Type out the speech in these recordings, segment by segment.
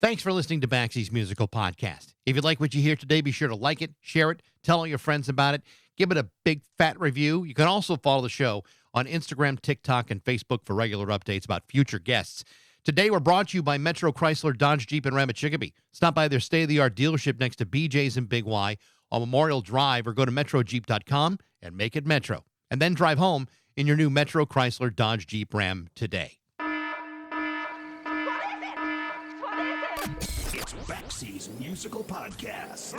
Thanks for listening to Baxie's Musical Podcast. If you like what you hear today, be sure to like it, share it, tell all your friends about it, give it a big fat review. You can also follow the show on Instagram, TikTok, and Facebook for regular updates about future guests. Today, we're brought to you by Metro Chrysler Dodge Jeep in Ramit Chicopee. Stop by their state-of-the-art dealership next to BJ's in Big Y on Memorial Drive, or go to metrojeep.com and make it Metro. And then drive home in your new Metro Chrysler Dodge Jeep Ram today. It's Baxie's Musical Podcast.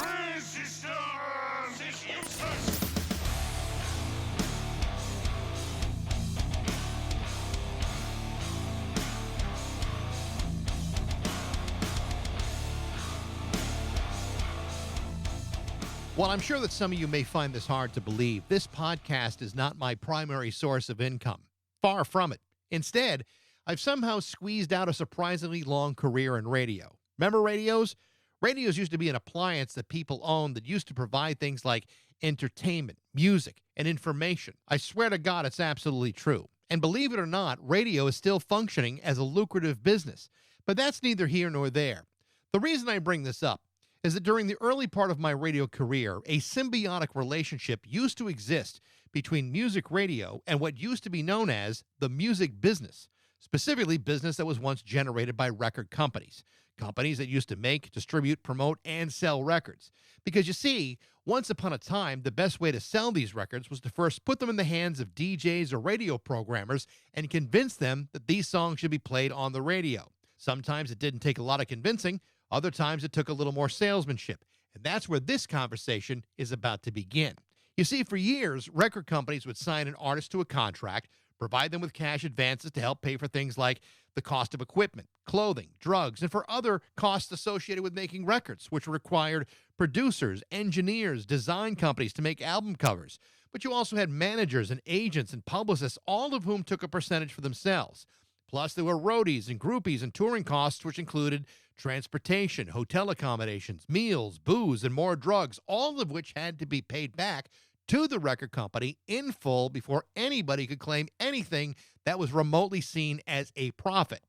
Well, I'm sure that some of you may find this hard to believe. This podcast is not my primary source of income. Far from it. Instead, I've somehow squeezed out a surprisingly long career in radio. Remember radios? Radios used to be an appliance that people owned that used to provide things like entertainment, music, and information. I swear to God, it's absolutely true. And believe it or not, radio is still functioning as a lucrative business. But that's neither here nor there. The reason I bring this up is that during the early part of my radio career, a symbiotic relationship used to exist between music radio and what used to be known as the music business, specifically business that was once generated by record companies. Companies that used to make, distribute, promote, and sell records. Because you see, once upon a time, the best way to sell these records was to first put them in the hands of DJs or radio programmers and convince them that these songs should be played on the radio. Sometimes it didn't take a lot of convincing. Other times it took a little more salesmanship. And that's where this conversation is about to begin. You see, for years, record companies would sign an artist to a contract, provide them with cash advances to help pay for things like the cost of equipment, clothing, drugs, and for other costs associated with making records, which required producers, engineers, design companies to make album covers. But you also had managers and agents and publicists, all of whom took a percentage for themselves. Plus, there were roadies and groupies and touring costs, which included transportation, hotel accommodations, meals, booze, and more drugs, all of which had to be paid back to the record company in full before anybody could claim anything that was remotely seen as a profit.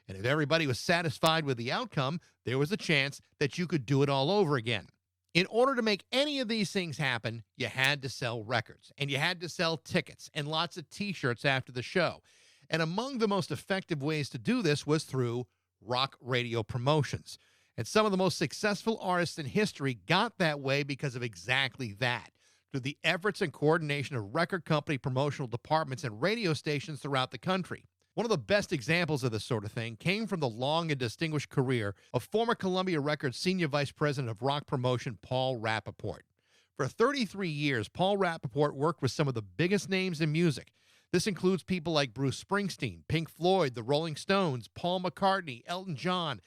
And if everybody was satisfied with the outcome, there was a chance that you could do it all over again. In order to make any of these things happen, you had to sell records, and you had to sell tickets and lots of T-shirts after the show. And among the most effective ways to do this was through rock radio promotions. And some of the most successful artists in history got that way because of exactly that, through the efforts and coordination of record company promotional departments and radio stations throughout the country. One of the best examples of this sort of thing came from the long and distinguished career of former Columbia Records Senior Vice President of Rock Promotion, Paul Rappaport. For 33 years, Paul Rappaport worked with some of the biggest names in music. This includes people like Bruce Springsteen, Pink Floyd, the Rolling Stones, Paul McCartney, Elton John,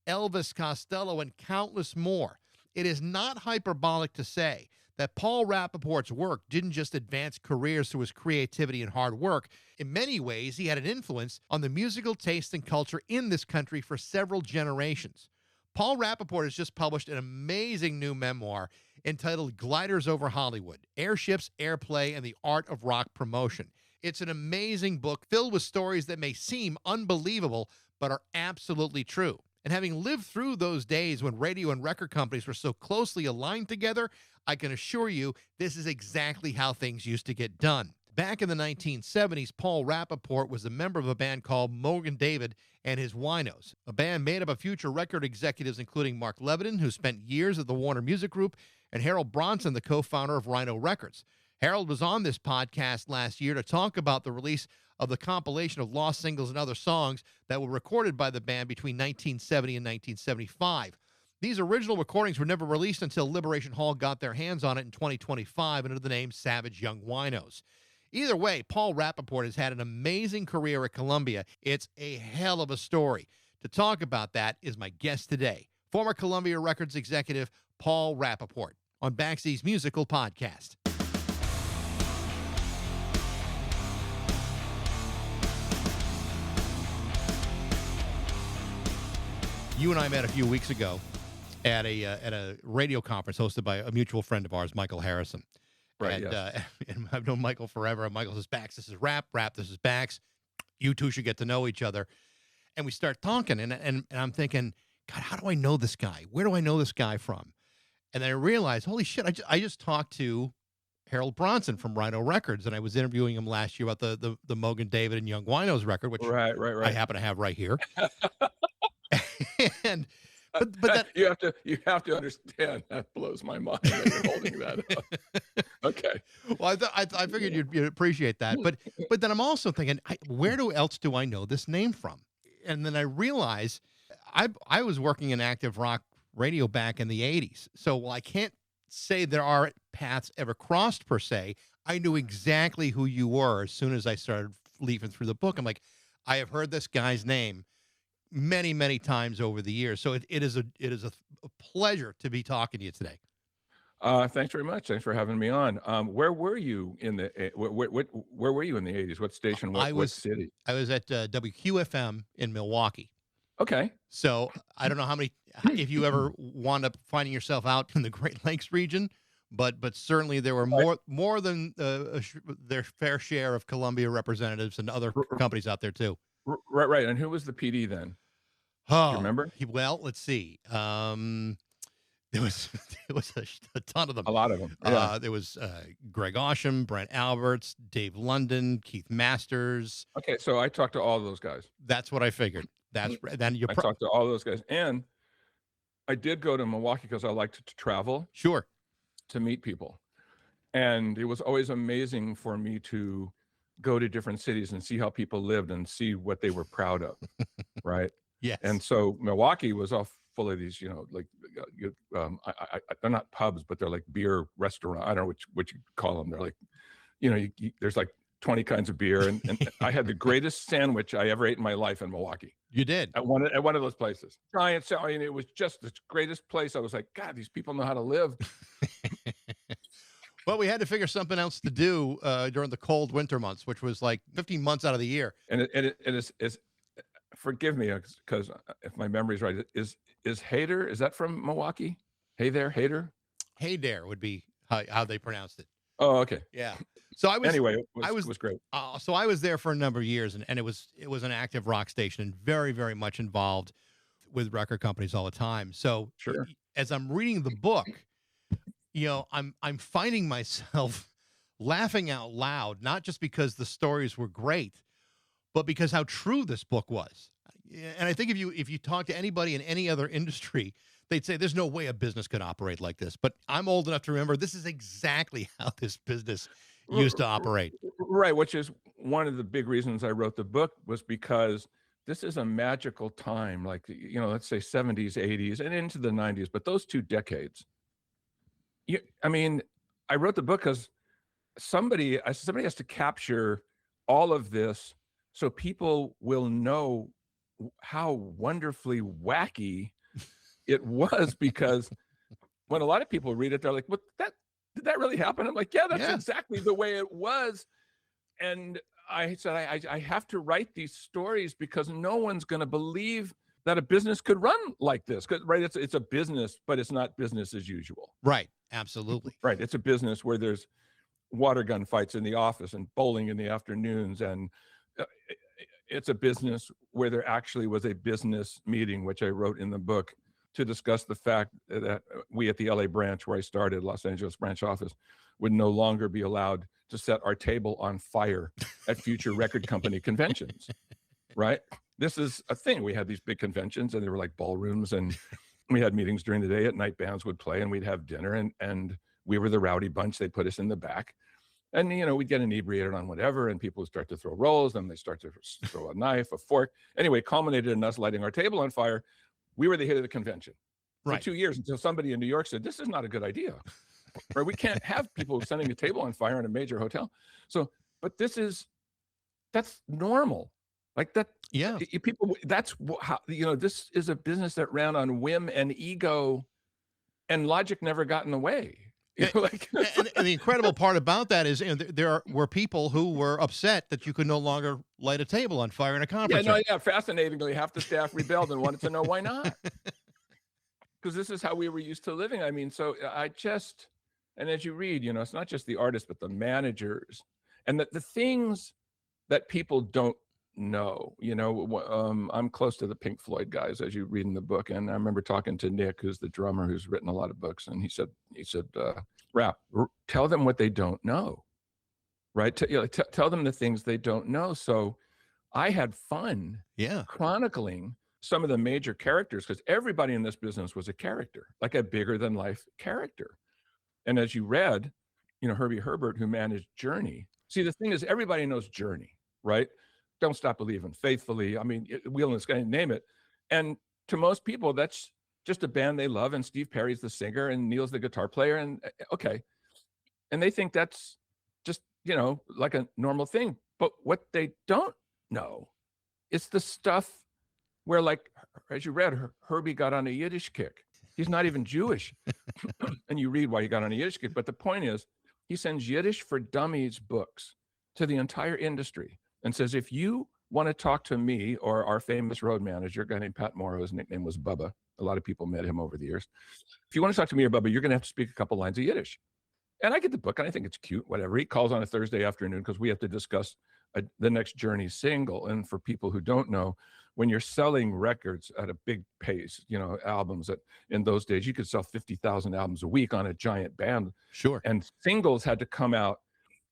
Elvis Costello, and countless more. It is not hyperbolic to say that Paul Rappaport's work didn't just advance careers through his creativity and hard work. In many ways, he had an influence on the musical taste and culture in this country for several generations. Paul Rappaport has just published an amazing new memoir entitled Gliders Over Hollywood, Airships, Airplay, and the Art of Rock Promotion. It's an amazing book filled with stories that may seem unbelievable, but are absolutely true. And having lived through those days when radio and record companies were so closely aligned together, I can assure you this is exactly how things used to get done. Back in the 1970s, Paul Rappaport was a member of a band called Morgan David and his Winos, a band made up of future record executives including Mark Levitin, who spent years at the Warner Music Group, and Harold Bronson, the co-founder of Rhino Records. Harold was on this podcast last year to talk about the release of the compilation of lost singles and other songs that were recorded by the band between 1970 and 1975. These original recordings were never released until Liberation Hall got their hands on it in 2025 under the name Savage Young Winos. Either way, Paul Rappaport has had an amazing career at Columbia. It's a hell of a story. To talk about that is my guest today, former Columbia Records executive Paul Rappaport, on Baxie's Musical Podcast. You and I met a few weeks ago at a radio conference hosted by a mutual friend of ours, Michael Harrison. Right, And, yes. and I've known Michael forever. And Michael says, Bax, this is Rap, this is Bax. You two should get to know each other. And we start talking, and I'm thinking, God, how do I know this guy? Where do I know this guy from? And then I realized, holy shit, I just talked to Harold Bronson from Rhino Records, and I was interviewing him last year about the Mogan David and Young Winos record, which I happen to have right here. And but that you have to understand, that blows my mind that you're holding that up. Okay. Well, I figured you'd appreciate that, but then I'm also thinking, where else do I know this name from? And then I realized I was working in active rock radio back in the 80s, so while I can't say there are paths ever crossed per se, I knew exactly who you were as soon as I started leafing through the book. I'm like, I have heard this guy's name many, many times over the years. So it is a pleasure to be talking to you today. Thanks very much. Thanks for having me on. Where were you in the where were you in the 80s? What station? What city? I was at WQFM in Milwaukee. Okay. So I don't know if you ever wound up finding yourself out in the Great Lakes region, but certainly there were more than their fair share of Columbia representatives and other companies out there too. Right. And who was the PD then? Oh, do you remember? Well, let's see. There was a ton of them. A lot of them. Yeah. There was Greg Osham, Brent Alberts, Dave London, Keith Masters. Okay, so I talked to all those guys. That's what I figured. I talked to all those guys, and I did go to Milwaukee because I liked to travel. Sure. To meet people, and it was always amazing for me to go to different cities and see how people lived and see what they were proud of. Right. Yes. And so Milwaukee was all full of these, they're not pubs, but they're like beer restaurant. I don't know what you call them. They're like, there's like 20 kinds of beer. And I had the greatest sandwich I ever ate in my life in Milwaukee. You did? At one of those places. Giant, it was just the greatest place. I was like, God, these people know how to live. Well, we had to figure something else to do during the cold winter months, which was like 15 months out of the year. And it is, forgive me, because if my memory's right, is Hayter, is that from Milwaukee? Hey there, Hayter? Hey there would be how they pronounced it. Oh, okay. Yeah. So I was it was great. So I was there for a number of years, and it was an active rock station and very, very much involved with record companies all the time. So sure. As I'm reading the book, I'm finding myself laughing out loud, not just because the stories were great, but because how true this book was. And I think if you talk to anybody in any other industry, they'd say there's no way a business could operate like this. But I'm old enough to remember this is exactly how this business used to operate. Right, which is one of the big reasons I wrote the book, was because this is a magical time, like, let's say 70s, 80s, and into the 90s, but those 2 decades. I wrote the book because somebody has to capture all of this so people will know how wonderfully wacky it was, because when a lot of people read it, they're like, "What? Did that really happen?" I'm like, "Yeah, that's exactly the way it was." And I said, I have to write these stories because no one's going to believe that a business could run like this. Right? It's a business, but it's not business as usual. Right. Absolutely. Right. It's a business where there's water gun fights in the office and bowling in the afternoons, and it's a business where there actually was a business meeting, which I wrote in the book, to discuss the fact that we at the LA branch, where I started, Los Angeles branch office, would no longer be allowed to set our table on fire at future record company conventions. Right? This is a thing. We had these big conventions, and they were like ballrooms, and we had meetings during the day. At night, bands would play, and we'd have dinner, and we were the rowdy bunch. They'd put us in the back. And, we'd get inebriated on whatever, and people would start to throw rolls, then they start to throw a knife, a fork. Anyway, culminated in us lighting our table on fire. We were the hit of the convention for 2 years, until somebody in New York said, "This is not a good idea." Right? We can't have people setting a table on fire in a major hotel. So, but that's normal. Like that. Yeah. People, that's how, this is a business that ran on whim and ego, and logic never got in the way. And the incredible part about that is, there were people who were upset that you could no longer light a table on fire in a conference room. Fascinatingly, half the staff rebelled and wanted to know why not. Because this is how we were used to living. And as you read, it's not just the artists, but the managers, and the things that people don't know. I'm close to the Pink Floyd guys, as you read in the book. And I remember talking to Nick, who's the drummer, who's written a lot of books. And he said, Rapp, tell them what they don't know, right? Tell them the things they don't know. So I had fun chronicling some of the major characters, because everybody in this business was a character, like a bigger than life character. And as you read, Herbie Herbert, who managed Journey. See, the thing is, everybody knows Journey, right? Don't Stop Believing, Faithfully. I mean, Wheel in the Sky, name it. And to most people, that's just a band they love. And Steve Perry's the singer and Neil's the guitar player. And okay. And they think that's just, like a normal thing. But what they don't know is the stuff where, like, as you read, Herbie got on a Yiddish kick. He's not even Jewish. And you read why he got on a Yiddish kick. But the point is, he sends Yiddish for Dummies books to the entire industry and says, if you want to talk to me or our famous road manager, a guy named Pat Morrow, his nickname was Bubba. A lot of people met him over the years. If you want to talk to me or Bubba, you're going to have to speak a couple lines of Yiddish. And I get the book and I think it's cute, whatever. He calls on a Thursday afternoon because we have to discuss the next Journey single. And for people who don't know, when you're selling records at a big pace, albums that in those days, you could sell 50,000 albums a week on a giant band. Sure. And singles had to come out,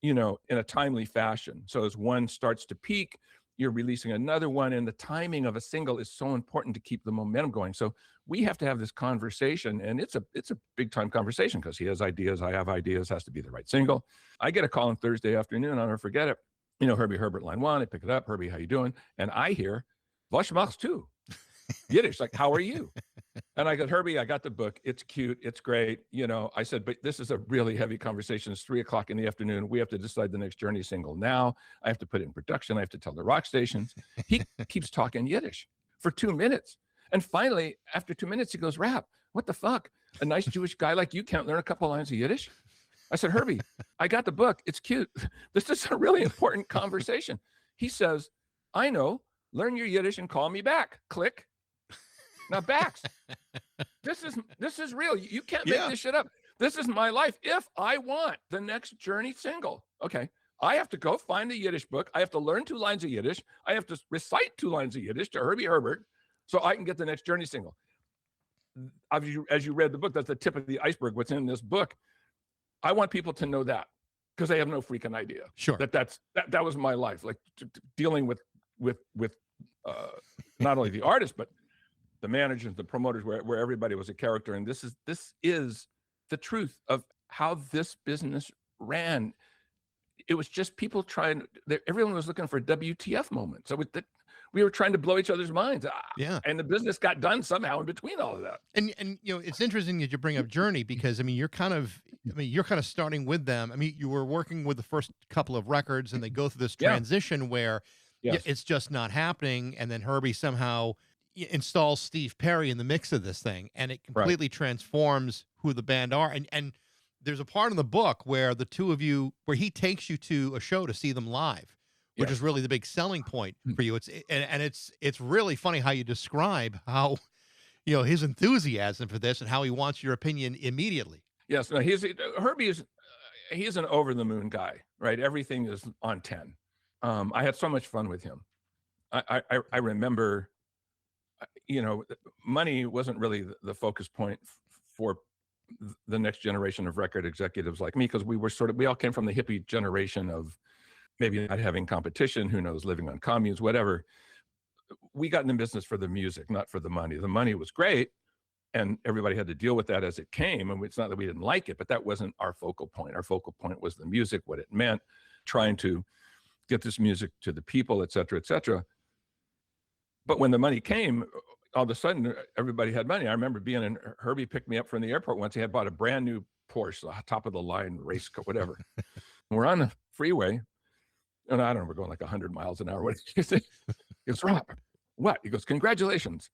in a timely fashion. So as one starts to peak, you're releasing another one. And the timing of a single is so important to keep the momentum going. So we have to have this conversation, and it's a big time conversation because he has ideas, I have ideas, has to be the right single. I get a call on Thursday afternoon, I'll never forget it. Herbie Herbert, line one, I pick it up. Herbie, how you doing? And I hear, was machst du? Yiddish, like, how are you? And I go, Herbie, I got the book. It's cute. It's great. I said, but this is a really heavy conversation. It's 3:00 in the afternoon. We have to decide the next Journey single now. I have to put it in production. I have to tell the rock stations. He keeps talking Yiddish for 2 minutes. And finally, after 2 minutes, he goes, Rapp, what the fuck? A nice Jewish guy like you can't learn a couple lines of Yiddish? I said, Herbie, I got the book. It's cute. This is a really important conversation. He says, I know. Learn your Yiddish and call me back. Click. Now, Bax, this is real. You can't make this shit up. This is my life. If I want the next Journey single, okay, I have to go find the Yiddish book. I have to learn 2 lines of Yiddish. I have to recite 2 lines of Yiddish to Herbie Herbert so I can get the next Journey single. As you read the book, that's the tip of the iceberg. What's in this book? I want people to know that because they have no freaking idea. Sure. That was my life, like dealing with not only the artist but the managers, the promoters, where everybody was a character. And this is the truth of how this business ran. It was just people everyone was looking for a WTF moment. So we were trying to blow each other's minds. And the business got done somehow in between all of that. And it's interesting that you bring up Journey because you're kind of starting with them. You were working with the first couple of records and they go through this transition where it's just not happening. And then Herbie somehow installs Steve Perry in the mix of this thing, and it completely transforms who the band are. And there's a part in the book where the two of you, where he takes you to a show to see them live, which is really the big selling point for you. It's really funny how you describe how, his enthusiasm for this and how he wants your opinion immediately. Yes, no, Herbie he's an over the moon guy, right? Everything is on 10. I had so much fun with him. I remember, money wasn't really the focus point for the next generation of record executives like me, because we all came from the hippie generation of maybe not having competition, who knows, living on communes, whatever. We got in the business for the music, not for the money. The money was great, and everybody had to deal with that as it came. And it's not that we didn't like it, but that wasn't our focal point. Our focal point was the music, what it meant, trying to get this music to the people, et cetera, et cetera. But when the money came, all of a sudden, everybody had money. I remember Herbie picked me up from the airport once. He had bought a brand new Porsche, top of the line race car, whatever. We're on the freeway, and I don't know, we're going like 100 miles an hour. What did you say? He goes, Rob, what? He goes, congratulations.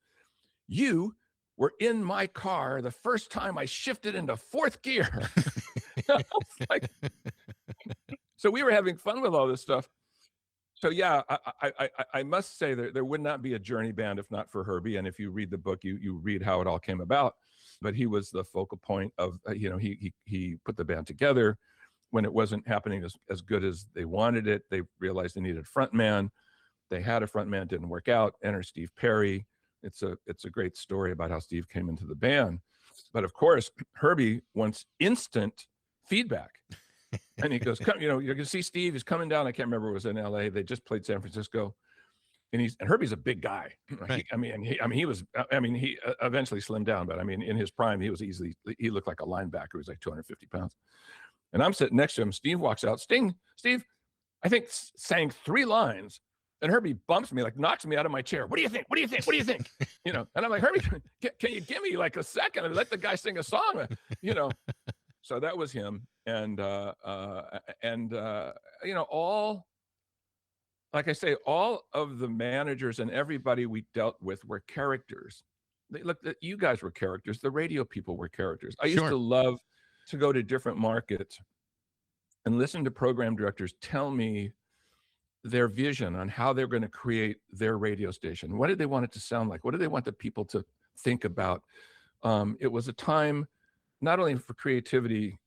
You were in my car the first time I shifted into 4th gear. I was like, so we were having fun with all this stuff. So yeah, I must say that there would not be a Journey band if not for Herbie. And if you read the book, you read how it all came about. But he was the focal point of, he put the band together. When it wasn't happening as good as they wanted it, they realized they needed a front man. They had a front man, didn't work out. Enter Steve Perry. It's a great story about how Steve came into the band. But of course, Herbie wants instant feedback. And he goes, come, you can see Steve is coming down. I can't remember, it was in LA. They just played San Francisco. And Herbie's a big guy. Right. He eventually slimmed down, but in his prime, he looked like a linebacker. He was like 250 pounds. And I'm sitting next to him. Steve walks out. Steve, I think, sang 3 lines. And Herbie bumps me, like knocks me out of my chair. What do you think? What do you think? What do you think? And I'm like, Herbie, can you give me like a second and let the guy sing a song? So that was him. And all, like I say, all of the managers and everybody we dealt with were characters. You guys were characters. The radio people were characters. I used to love to go to different markets and listen to program directors tell me their vision on how they're going to create their radio station. What did they want it to sound like? What did they want the people to think about? It was a time not only for creativity,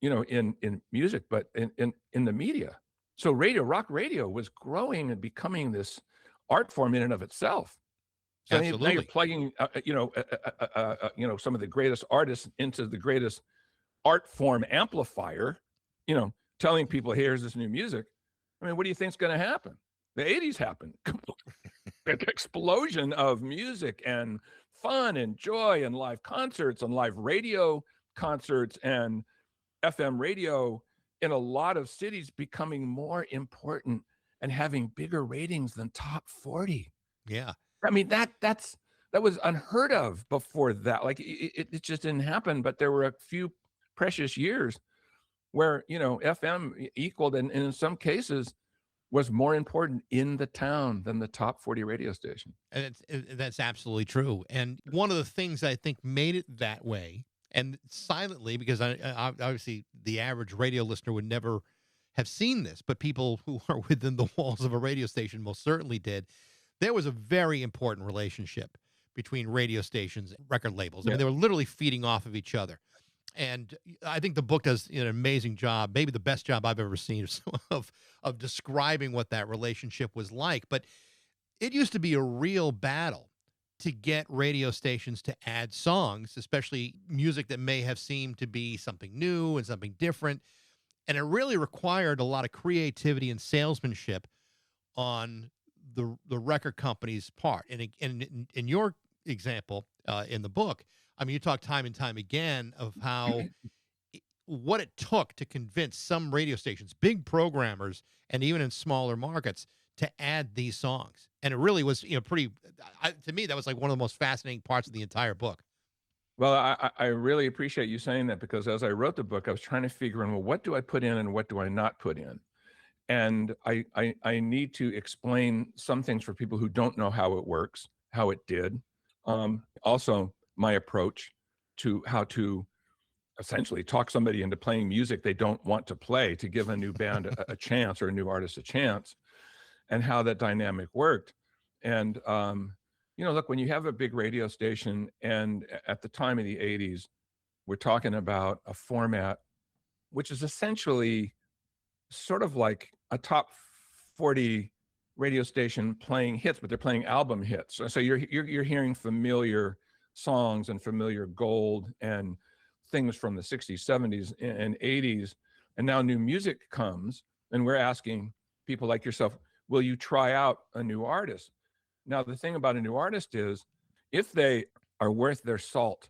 in music, but in the media. So rock radio was growing and becoming this art form in and of itself. So Absolutely. now you're plugging, some of the greatest artists into the greatest art form amplifier, telling people, here's this new music. What do you think's going to happen? The 80s happened. An explosion of music and fun and joy and live concerts and live radio concerts and FM radio in a lot of cities becoming more important and having bigger ratings than top 40. Yeah. That was unheard of before that. Like it just didn't happen, but there were a few precious years where, FM equaled and in some cases was more important in the town than the top 40 radio station. And that's absolutely true. And one of the things I think made it that way, and silently, because I obviously the average radio listener would never have seen this, but people who are within the walls of a radio station most certainly did. There was a very important relationship between radio stations and record labels. I mean, they were literally feeding off of each other. And I think the book does an amazing job, maybe the best job I've ever seen of describing what that relationship was like. But it used to be a real battle to get radio stations to add songs, especially music that may have seemed to be something new and something different. And it really required a lot of creativity and salesmanship on the record company's part. And in your example, in the book, you talk time and time again of how what it took to convince some radio stations, big programmers, and even in smaller markets, to add these songs. And it really was, pretty, to me, that was like one of the most fascinating parts of the entire book. Well, I really appreciate you saying that, because as I wrote the book, I was trying to figure out, well, what do I put in and what do I not put in? And I need to explain some things for people who don't know how it works, how it did. Also, my approach to how to essentially talk somebody into playing music they don't want to play, to give a new band a chance or a new artist a chance, and how that dynamic worked. And, look, when you have a big radio station, and at the time of the 80s, we're talking about a format which is essentially sort of like a top 40 radio station playing hits, but they're playing album hits. So you're hearing familiar songs and familiar gold and things from the 60s, 70s, and 80s. And now new music comes, and we're asking people like yourself, will you try out a new artist? Now, the thing about a new artist is, if they are worth their salt,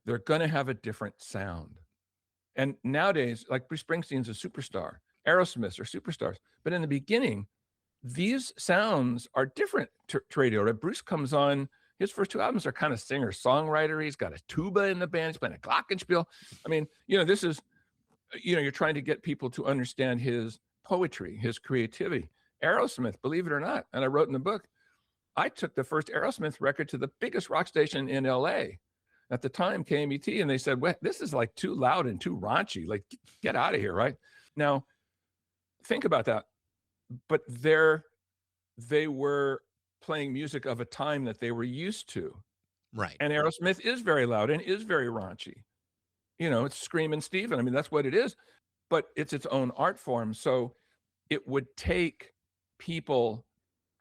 they're going to have a different sound. And nowadays, like Bruce Springsteen's a superstar, Aerosmith are superstars. But in the beginning, these sounds are different to radio. Right? Bruce comes on, his first 2 albums are kind of singer-songwriter. He's got a tuba in the band. He's playing a glockenspiel. This is, you're trying to get people to understand his poetry, his creativity. Aerosmith, believe it or not, and I wrote in the book, I took the first Aerosmith record to the biggest rock station in LA at the time, KMET, and they said, well, this is like too loud and too raunchy. Like, get out of here, right? Now, think about that. But they were playing music of a time that they were used to. Right. And Aerosmith is very loud and is very raunchy. It's Screamin' Steven. That's what it is. But it's its own art form. So it would take people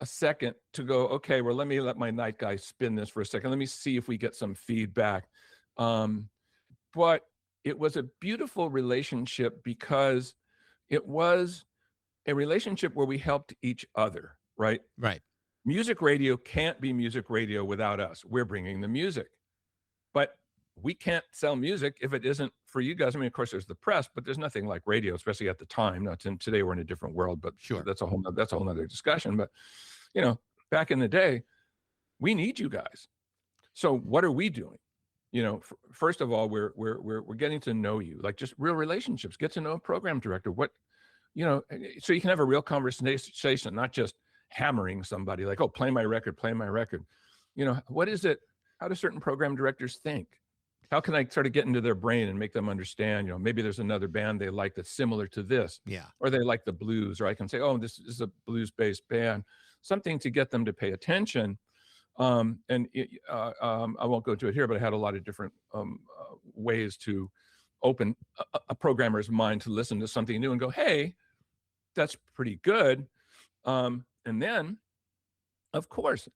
a second to go, okay, well, let me let my night guy spin this for a second. Let me see if we get some feedback. But it was a beautiful relationship because it was a relationship where we helped each other, right? Right. Music radio can't be music radio without us. We're bringing the music, but we can't sell music if it isn't for you guys. I mean, of course, there's the press, but there's nothing like radio, especially at the time. Now, today we're in a different world, but Sure, that's a whole nother discussion. But you know, back in the day, we need you guys. So what are we doing? You know, first of all, we're getting to know you, like just real relationships. Get to know a program director. What, you know, so you can have a real conversation, not just hammering somebody like, oh, play my record. You know, what is it? How do certain program directors think? How can I sort of get into their brain and make them understand, you know, maybe there's another band they like that's similar to this, yeah, or they like the blues, or I can say, oh, this is a blues-based band, something to get them to pay attention. I won't go to it here, but I had a lot of different ways to open a programmer's mind to listen to something new and go, hey, that's pretty good. And then, of course,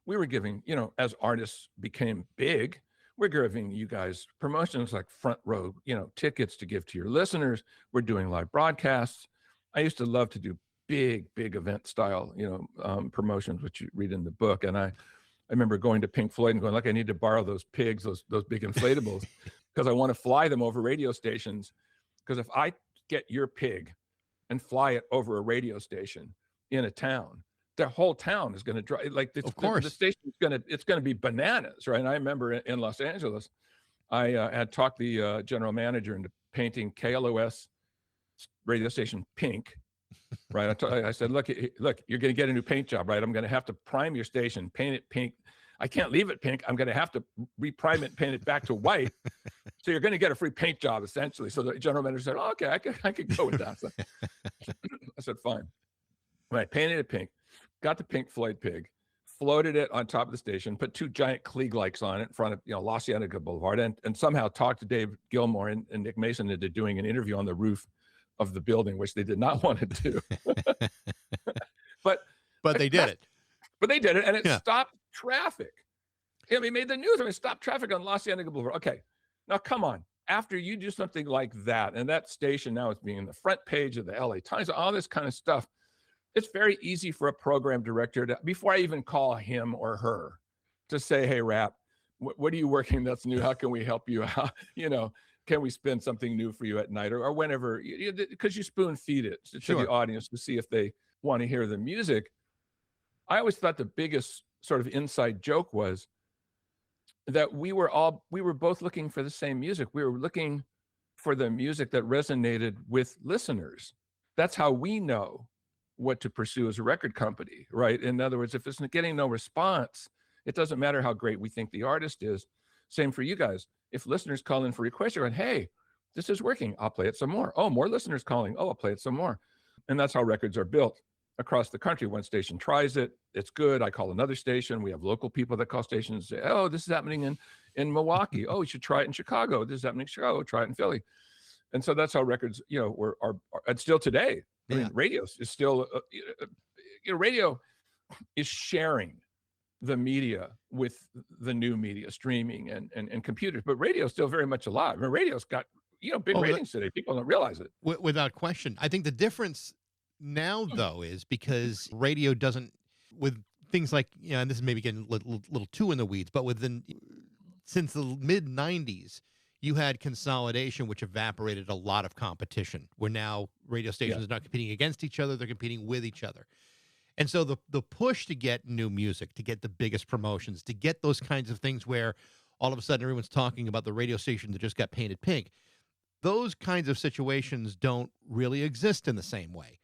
we were giving, you know, as artists became big, we're giving you guys promotions like front row, you know, tickets to give to your listeners. We're doing live broadcasts. I used to love to do big event style, you know, promotions, which you read in the book. And I remember going to Pink Floyd and going, like, I need to borrow those pigs, those big inflatables, because I want to fly them over radio stations. Because if I get your pig and fly it over a radio station in a town, the whole town is going to drive, like, of course, the station is it's going to be bananas, right? And I remember in Los Angeles, I had talked the general manager into painting KLOS radio station pink, right? I said, look, you're going to get a new paint job, right? I'm going to have to prime your station, paint it pink. I can't leave it pink. I'm going to have to reprime it and paint it back to white. So you're going to get a free paint job, essentially. So the general manager said, oh, okay, I could go with that. So I said, fine. Right, painted it pink. Got the Pink Floyd pig, floated it on top of the station, put two giant Klieg lights on it in front of, you know, La Cienega Boulevard, and somehow talked to Dave Gilmour and Nick Mason into doing an interview on the roof of the building, which they did not want to do. but they did it. But they did it, and it stopped traffic. I mean, made the news. I mean, stopped traffic on La Cienega Boulevard. Okay, now come on. After you do something like that, and that station now is being in the front page of the LA Times, all this kind of stuff, it's very easy for a program director to, before I even call him or her, to say, hey, Rapp, what are you working that's new? How can we help you out? You know, can we spin something new for you at night or whenever? Because you spoon feed it to the audience to see if they want to hear the music. I always thought the biggest sort of inside joke was that we were both looking for the same music. We were looking for the music that resonated with listeners. That's how we know what to pursue as a record company, right? In other words, if it's getting no response, it doesn't matter how great we think the artist is. Same for you guys. If listeners call in for requests, you're going, hey, this is working. I'll play it some more. Oh, more listeners calling. Oh, I'll play it some more. And that's how records are built across the country. One station tries it. It's good. I call another station. We have local people that call stations and say, oh, this is happening in Milwaukee. Oh, you should try it in Chicago. This is happening in Chicago. Try it in Philly. And so that's how records, you know, are and still today. I mean, radio is still, you know, radio is sharing the media with the new media, streaming and computers, but radio is still very much alive. I mean, radio's got, you know, big ratings today. People don't realize it. Without question. I think the difference now, though, is because radio doesn't, with things like, you know, and this is maybe getting a little too in the weeds, but since the mid 90s, you had consolidation, which evaporated a lot of competition, where now radio stations are not competing against each other, they're competing with each other. And so the push to get new music, to get the biggest promotions, to get those kinds of things where all of a sudden everyone's talking about the radio station that just got painted pink, those kinds of situations don't really exist in the same way.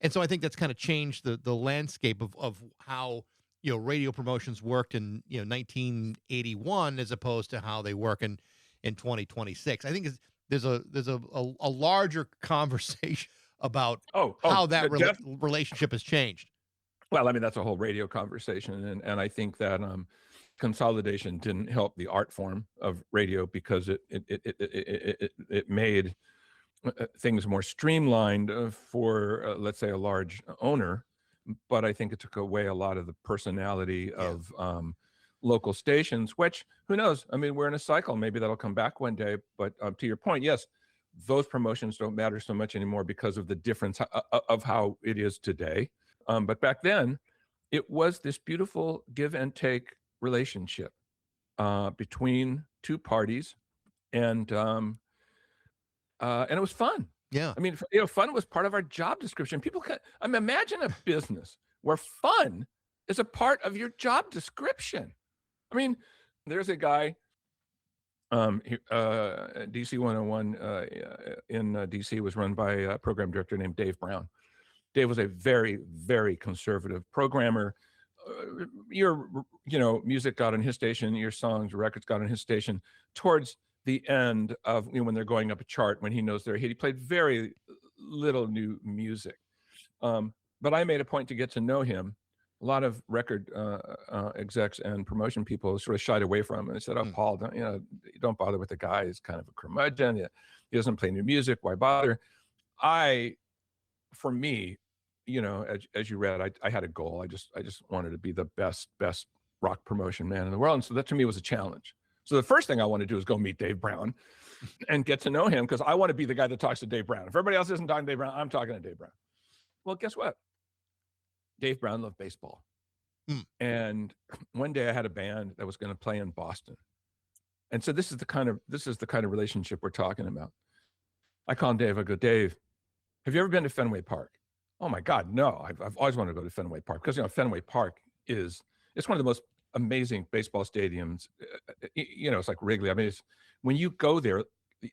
And so I think that's kind of changed the landscape of how, you know, radio promotions worked in, you know, 1981 as opposed to how they work in 2026. I think there's a larger conversation about how that relationship has changed. Well, I mean, that's a whole radio conversation. And I think that consolidation didn't help the art form of radio because it made things more streamlined for, let's say, a large owner but I think it took away a lot of the personality of local stations, which, who knows? I mean, we're in a cycle. Maybe that'll come back one day. But to your point, yes, those promotions don't matter so much anymore because of the difference of how it is today. But back then, it was this beautiful give and take relationship between two parties, and it was fun. Yeah. I mean, fun was part of our job description. People can, I mean, imagine a business where fun is a part of your job description. I mean, there's a guy, DC 101 in DC was run by a program director named Dave Brown. Dave was a very, very conservative programmer. Your music got on his station, your songs, records got on his station towards the end of, when they're going up a chart, when he knows they're hit. He played very little new music. But I made a point to get to know him. A lot of record execs and promotion people sort of shied away from him, and they said, "Oh, Paul, don't bother with the guy. He's kind of a curmudgeon. He doesn't play new music. Why bother?" For me, as you read, I had a goal. I just wanted to be the best rock promotion man in the world, and so that to me was a challenge. So the first thing I want to do is go meet Dave Brown and get to know him, because I want to be the guy that talks to Dave Brown. If everybody else isn't talking to Dave Brown, I'm talking to Dave Brown. Well, guess what? Dave Brown loved baseball. And one day I had a band that was going to play in Boston. And so this is the kind of relationship we're talking about. I call him Dave. I go, "Dave, have you ever been to Fenway Park?" "Oh my God, no. I've always wanted to go to Fenway Park," because Fenway Park it's one of the most amazing baseball stadiums. It's like Wrigley. I mean, when you go there,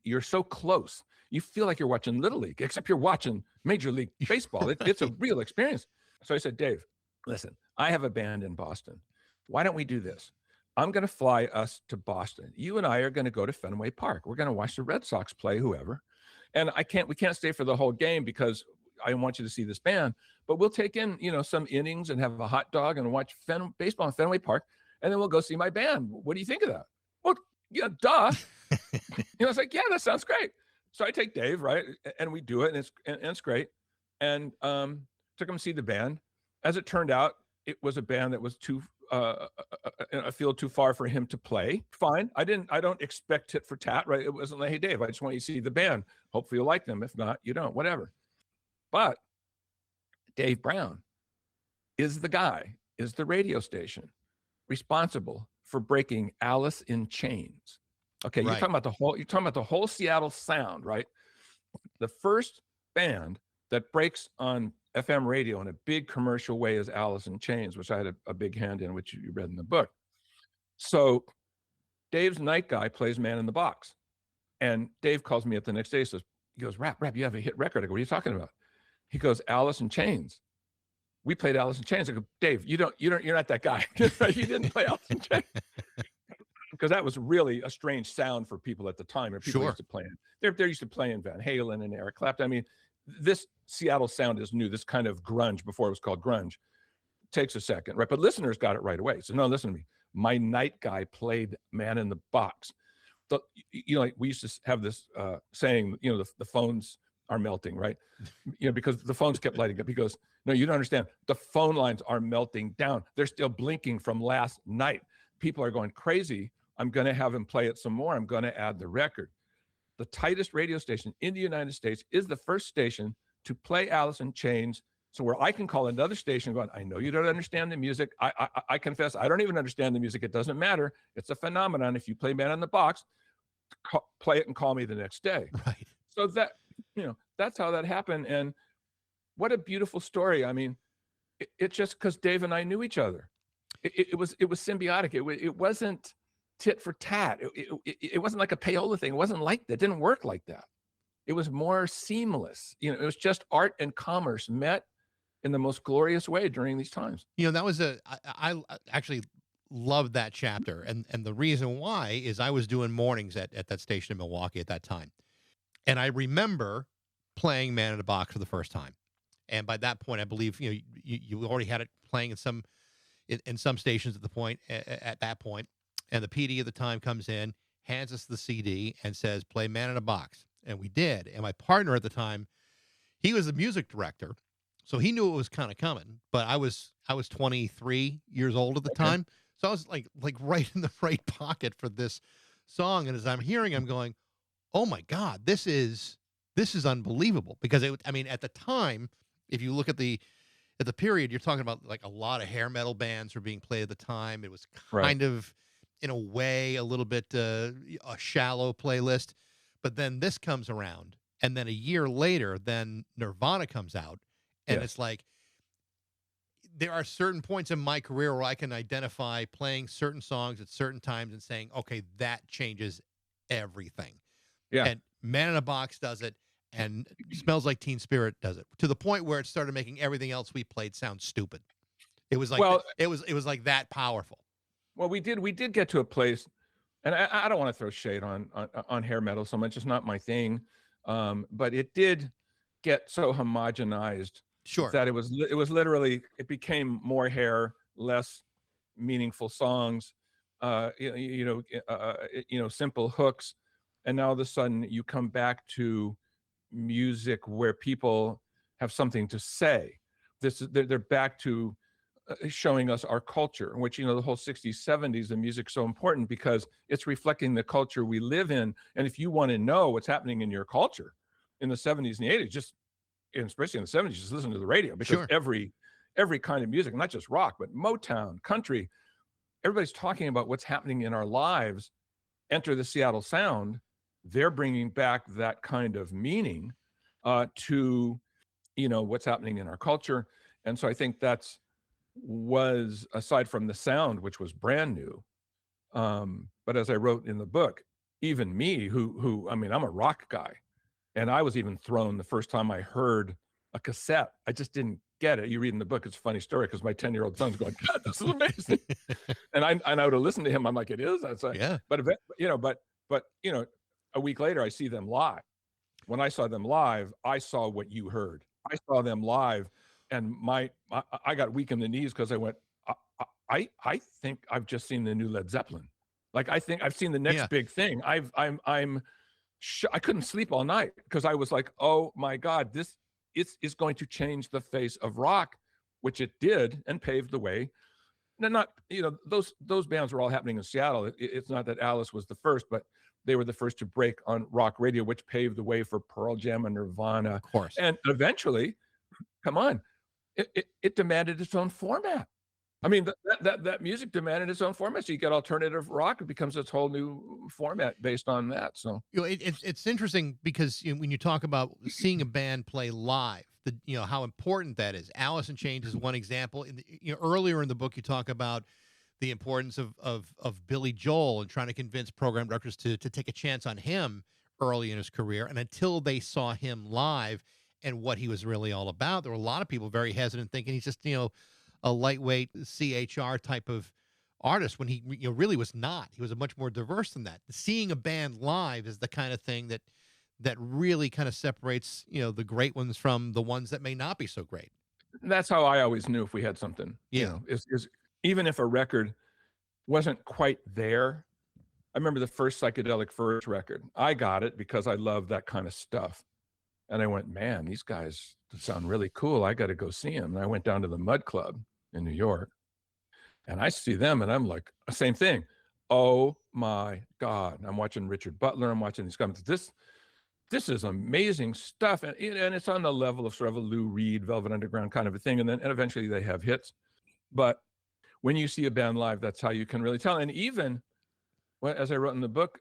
you're so close. You feel like you're watching Little League, except you're watching Major League Baseball. It's a real experience. So I said, "Dave, listen, I have a band in Boston. Why don't we do this? I'm going to fly us to Boston. You and I are going to go to Fenway Park. We're going to watch the Red Sox play whoever. And we can't stay for the whole game because I want you to see this band, but we'll take in, some innings and have a hot dog and watch baseball in Fenway Park. And then we'll go see my band. What do you think of that?" "Well, yeah, duh." It's like, yeah, that sounds great. So I take Dave, right? And we do it, and it's great. And took him to see the band. As it turned out, it was a band that was a field too far for him to play. Fine. I don't expect tit for tat, right? It wasn't like, "Hey, Dave, I just want you to see the band. Hopefully you'll like them. If not, you don't, whatever." But Dave Brown is the radio station responsible for breaking Alice in Chains. Okay, right. You're talking about the whole Seattle sound, right? The first band that breaks on FM radio in a big commercial way is Alice in Chains, which I had a big hand in, which you read in the book. So Dave's night guy plays Man in the Box. And Dave calls me up the next day, he goes, Rap, you have a hit record. I go, "What are you talking about?" He goes, "Alice in Chains. We played Alice in Chains." I go, "Dave, you're not that guy." You didn't play Alice in Chains. Because that was really a strange sound for people at the time. People used to play it. They're used to playing Van Halen and Eric Clapton. I mean, this Seattle sound is new. This kind of grunge, before it was called grunge, takes a second, right? But listeners got it right away. So no, listen to me. My night guy played Man in the Box. Like we used to have this saying, the phones are melting, right? Because the phones kept lighting up. He goes, "No, you don't understand. The phone lines are melting down. They're still blinking from last night. People are going crazy. I'm going to have him play it some more. I'm going to add the record." The tightest radio station in the United States is the first station to play Alice in Chains. So where I can call another station going, "I know you don't understand the music. I confess, I don't even understand the music. It doesn't matter. It's a phenomenon. If you play Man in the Box, play it and call me the next day." Right. So that's how that happened. And what a beautiful story. I mean, it's just because Dave and I knew each other. It was symbiotic. It wasn't tit for tat. It wasn't like a payola thing. It wasn't like that. It didn't work like that. It was more seamless. It was just art and commerce met in the most glorious way during these times. That was I actually loved that chapter. And the reason why is I was doing mornings at that station in Milwaukee at that time. And I remember playing Man in the Box for the first time. And by that point, I believe, you already had it playing in some stations at that point. And the PD at the time comes in, hands us the CD and says, "Play Man in a Box." And we did. And my partner at the time, he was the music director. So he knew it was kind of coming, but I was 23 years old at the Okay. time. So I was like right in the right pocket for this song. And as I'm hearing, I'm going, oh my God, this is unbelievable. Because I mean, at the time, if you look at the period, you're talking about like a lot of hair metal bands were being played at the time. It was Right. kind of, in a way, a little bit a shallow playlist. But then this comes around, and then a year later, then Nirvana comes out, and Yes. it's like there are certain points in my career where I can identify playing certain songs at certain times and saying, okay, that changes everything. Yeah. And Man in a Box does it, and Smells Like Teen Spirit does it, to the point where it started making everything else we played sound stupid. It was like Well, it was like that powerful. well, we did get to a place, and I don't want to throw shade on hair metal so much. It's not my thing, but it did get so homogenized Sure. that it was literally, it became more hair, less meaningful songs, simple hooks, and now all of a sudden you come back to music where people have something to say. They're back to showing us our culture, which, the whole 60s, 70s, the music's so important because it's reflecting the culture we live in. And if you want to know what's happening in your culture in the 70s and the 80s, and especially in the 70s, just listen to the radio, because Sure. every kind of music, not just rock, but Motown, country, everybody's talking about what's happening in our lives. Enter the Seattle Sound. They're bringing back that kind of meaning to, what's happening in our culture. And so I think was, aside from the sound, which was brand new. But as I wrote in the book, even me, who I mean, I'm a rock guy, and I was even thrown the first time I heard a cassette. I just didn't get it. You read in the book, it's a funny story, because my 10-year-old son's going, God, this is amazing. and I would listen to him. I'm like, it is. That's like, Yeah. But a week later, I see them live. When I saw them live, I saw what you heard. I saw them live, and I got weak in the knees, because I went, I think I've just seen the new Led Zeppelin. Like, I think I've seen the next big thing. I couldn't sleep all night, because I was like, oh my God, this is going to change the face of rock, which it did, and paved the way. Not, those bands were all happening in Seattle. It's not that Alice was the first, but they were the first to break on rock radio, which paved the way for Pearl Jam and Nirvana. Of course. And eventually, come on, it demanded its own format. I mean, that music demanded its own format. So you get alternative rock, it becomes its whole new format based on that. So it's interesting, because when you talk about seeing a band play live, how important that is. Alice in Chains is one example. Earlier in the book, you talk about the importance of Billy Joel and trying to convince program directors to take a chance on him early in his career, and until they saw him live and what he was really all about, there were a lot of people very hesitant, thinking he's just a lightweight CHR type of artist, when he really was not. He was much more diverse than that. Seeing a band live is the kind of thing that really kind of separates the great ones from the ones that may not be so great. that's how I always knew if we had something. Yeah. Is even if a record wasn't quite there. I remember the first Psychedelic Furs record. I got it because I love that kind of stuff. And I went, man, these guys sound really cool. I got to go see them. And I went down to the Mud Club in New York, and I see them, and I'm like, same thing. Oh my God. I'm watching Richard Butler. I'm watching these guys. This is amazing stuff. And it's on the level of sort of a Lou Reed, Velvet Underground kind of a thing. And eventually they have hits. But when you see a band live, that's how you can really tell. And even, as I wrote in the book,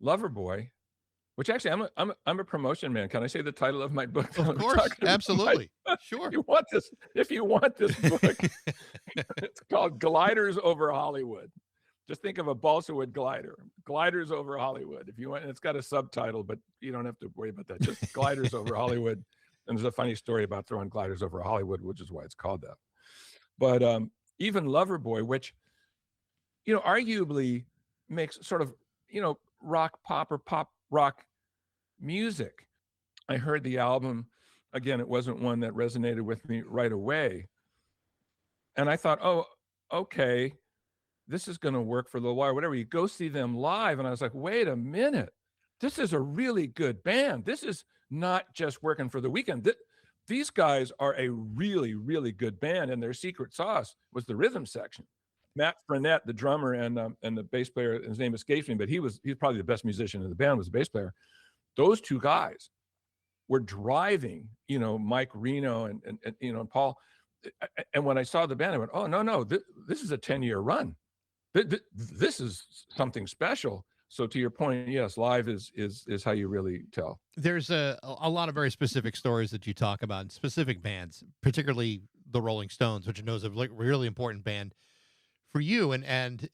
Loverboy, which actually I'm a promotion man. Can I say the title of my book? Of course, absolutely. Sure. If you want this book, it's called Gliders Over Hollywood. Just think of a balsa wood glider. Gliders Over Hollywood. If you want, and it's got a subtitle, but you don't have to worry about that. Just Gliders Over Hollywood. And there's a funny story about throwing gliders over Hollywood, which is why it's called that. But even Loverboy, which, arguably makes sort of, rock pop or pop rock music. I heard the album. Again, it wasn't one that resonated with me right away. And I thought, oh, okay, this is going to work for a little while, whatever. You go see them live. And I was like, wait a minute. This is a really good band. This is not just working for the weekend. these guys are a really, really good band, and their secret sauce was the rhythm section. Matt Frenette, the drummer and the bass player, his name escapes me, but he's probably the best musician in the band, was the bass player. Those two guys were driving, Mike Reno and Paul. And when I saw the band, I went, oh, no, this is a 10-year run. This is something special. So to your point, yes, live is how you really tell. There's a lot of very specific stories that you talk about in specific bands, particularly the Rolling Stones, which I know is a really important band for you. And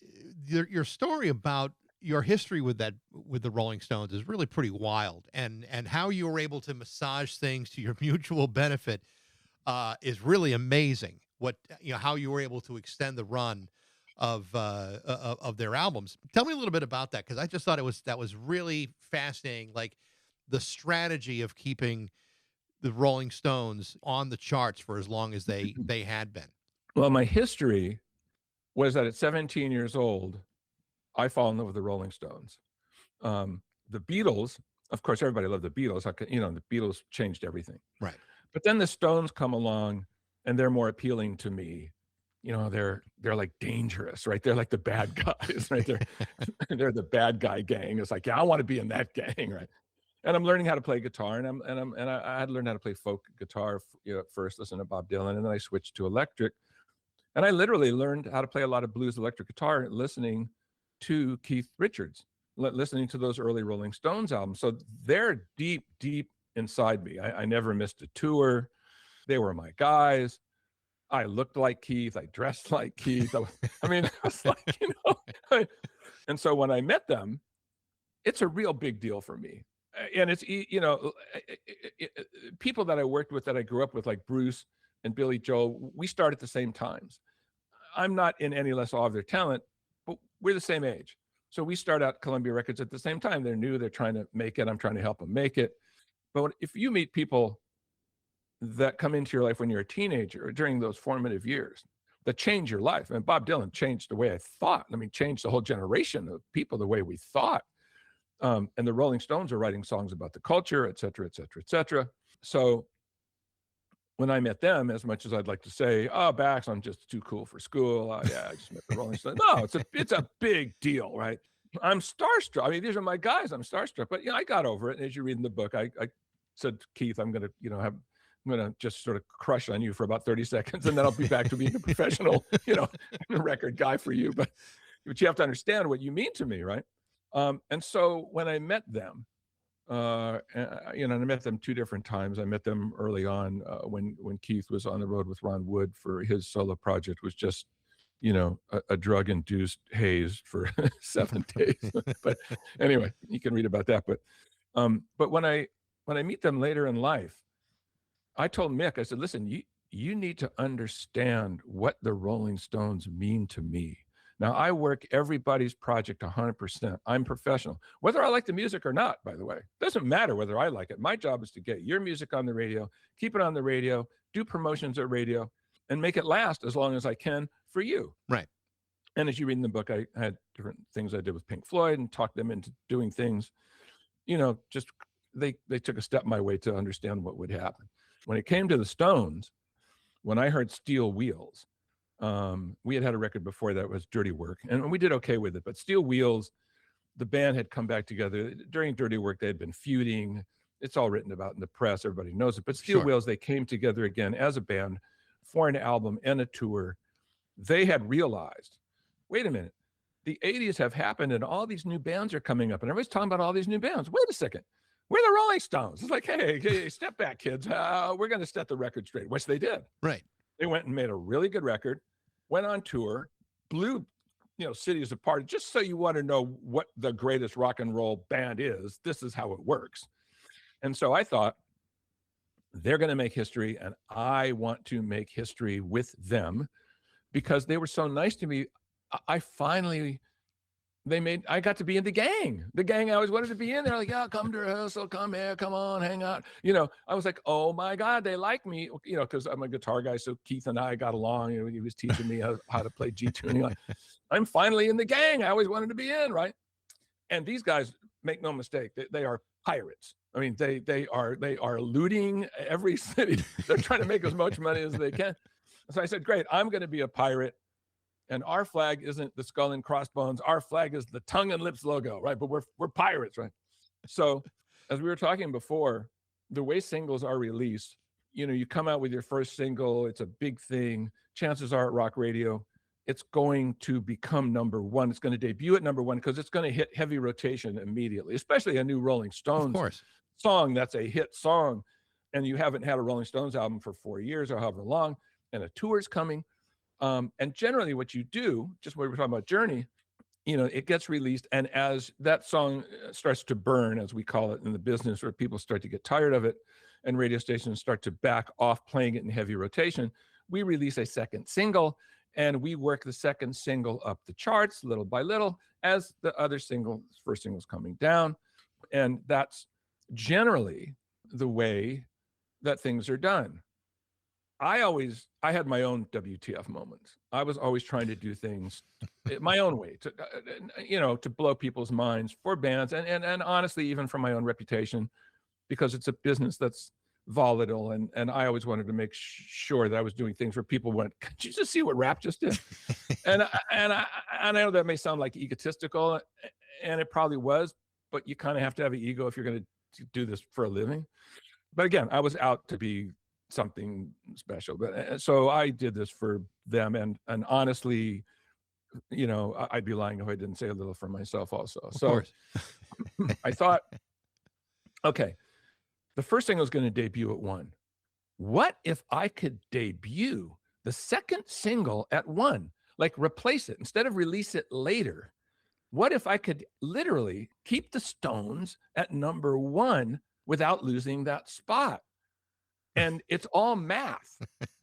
your story about your history with the Rolling Stones is really pretty wild, and how you were able to massage things to your mutual benefit is really amazing. How you were able to extend the run of their albums. Tell me a little bit about that, because I just thought that was really fascinating. Like the strategy of keeping the Rolling Stones on the charts for as long as they had been. Well, my history was that at 17 years old, I fall in love with the Rolling Stones. The Beatles, of course, everybody loved the Beatles. The Beatles changed everything. Right. But then the Stones come along, and they're more appealing to me. They're like dangerous, right? They're like the bad guys, right? They're the bad guy gang. It's like, yeah, I want to be in that gang, right? And I'm learning how to play guitar, and I had to learn how to play folk guitar, at first, listen to Bob Dylan, and then I switched to electric. And I literally learned how to play a lot of blues electric guitar listening to Keith Richards, listening to those early Rolling Stones albums. So they're deep, deep inside me. I never missed a tour. They were my guys. I looked like Keith. I dressed like Keith. I was like, and so when I met them, it's a real big deal for me. And it's, people that I worked with, that I grew up with, like Bruce and Billy Joel, we start at the same times. I'm not in any less awe of their talent, but we're the same age. So we start out Columbia Records at the same time. They're new, they're trying to make it. I'm trying to help them make it. But if you meet people that come into your life when you're a teenager or during those formative years that change your life, and Bob Dylan changed the way I thought. Changed the whole generation of people, the way we thought. And the Rolling Stones are writing songs about the culture, et cetera, et cetera, et cetera. So when I met them, as much as I'd like to say, oh, Bax, I'm just too cool for school. Oh, yeah, I just met the Rolling Stones. No, it's a big deal, right? I'm starstruck. These are my guys. I'm starstruck. But I got over it. And as you read in the book, I said, Keith, I'm going to just sort of crush on you for about 30 seconds, and then I'll be back to being a professional, record guy for you. But you have to understand what you mean to me, right? And so when I met them, and I met them two different times. I met them early on when Keith was on the road with Ron Wood for his solo project, was just, a drug-induced haze for 7 days. But anyway, you can read about that. But when I meet them later in life, I told Mick, I said, listen, you need to understand what the Rolling Stones mean to me. Now, I work everybody's project 100%. I'm professional, whether I like the music or not, by the way. Doesn't matter whether I like it. My job is to get your music on the radio, keep it on the radio, do promotions at radio, and make it last as long as I can for you. Right. And as you read in the book, I had different things I did with Pink Floyd and talked them into doing things, just they took a step my way to understand what would happen. When it came to the Stones, when I heard Steel Wheels, we had a record before that was Dirty Work, and we did okay with it. But Steel Wheels, the band had come back together. During Dirty Work, they had been feuding. It's all written about in the press. Everybody knows it. But Steel Wheels, they came together again as a band for an album and a tour. They had realized, wait a minute, the 80s have happened and all these new bands are coming up, and everybody's talking about all these new bands. Wait a second. We're the Rolling Stones. It's like, hey, step back, kids. We're going to set the record straight, which they did. Right. They went and made a really good record, went on tour, blew, cities apart. Just so you want to know what the greatest rock and roll band is, this is how it works. And so I thought, they're going to make history, and I want to make history with them because they were so nice to me. I got to be in the gang I always wanted to be in. They're like, yeah, come to rehearsal, come here, come on, hang out. I was like, oh my God, they like me, because I'm a guitar guy. So Keith and I got along, he was teaching me how to play G tuning. Like, I'm finally in the gang I always wanted to be in. Right. And these guys make no mistake, they are pirates. I mean, they are looting every city. They're trying to make as much money as they can. So I said, great, I'm going to be a pirate. And our flag isn't the skull and crossbones. Our flag is the tongue and lips logo, right? But we're pirates, right? So as we were talking before, the way singles are released, you come out with your first single, it's a big thing. Chances are at rock radio, it's going to become number one. It's going to debut at number one because it's going to hit heavy rotation immediately, especially a new Rolling Stones song that's a hit song. And you haven't had a Rolling Stones album for 4 years or however long, and a tour's coming. And generally what you do, just when we're talking about Journey, it gets released. And as that song starts to burn, as we call it in the business, where people start to get tired of it and radio stations start to back off playing it in heavy rotation, we release a second single and we work the second single up the charts little by little as the other first single's coming down. And that's generally the way that things are done. I had my own WTF moments. I was always trying to do things my own way to blow people's minds for bands and honestly, even for my own reputation, because it's a business that's volatile. And I always wanted to make sure that I was doing things where people went, "Could you just see what Rap just did?" and I know that may sound like egotistical, and it probably was, but you kind of have to have an ego if you're going to do this for a living. But again, I was out to be something special, but so I did this for them, and honestly, I'd be lying if I didn't say a little for myself also. So I thought, okay, the first single is going to debut at 1. What if I could debut the second single at 1, like replace it instead of release it later? What if I could literally keep the Stones at number 1 without losing that spot? And it's all math.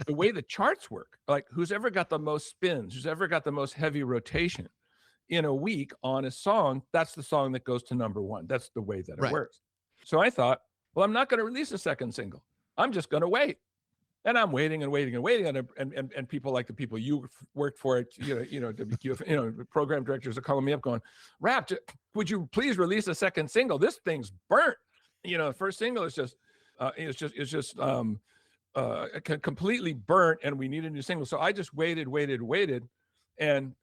The way the charts work, like who's ever got the most spins, who's ever got the most heavy rotation in a week on a song, that's the song that goes to number 1. That's the way that it works. So I thought, well, I'm not going to release a second single. I'm just going to wait. And I'm waiting and waiting and waiting. And people like the people you worked for, WQF, program directors are calling me up going, "Rap, would you please release a second single? This thing's burnt." The first single is just, completely burnt, and we need a new single. So I just waited, and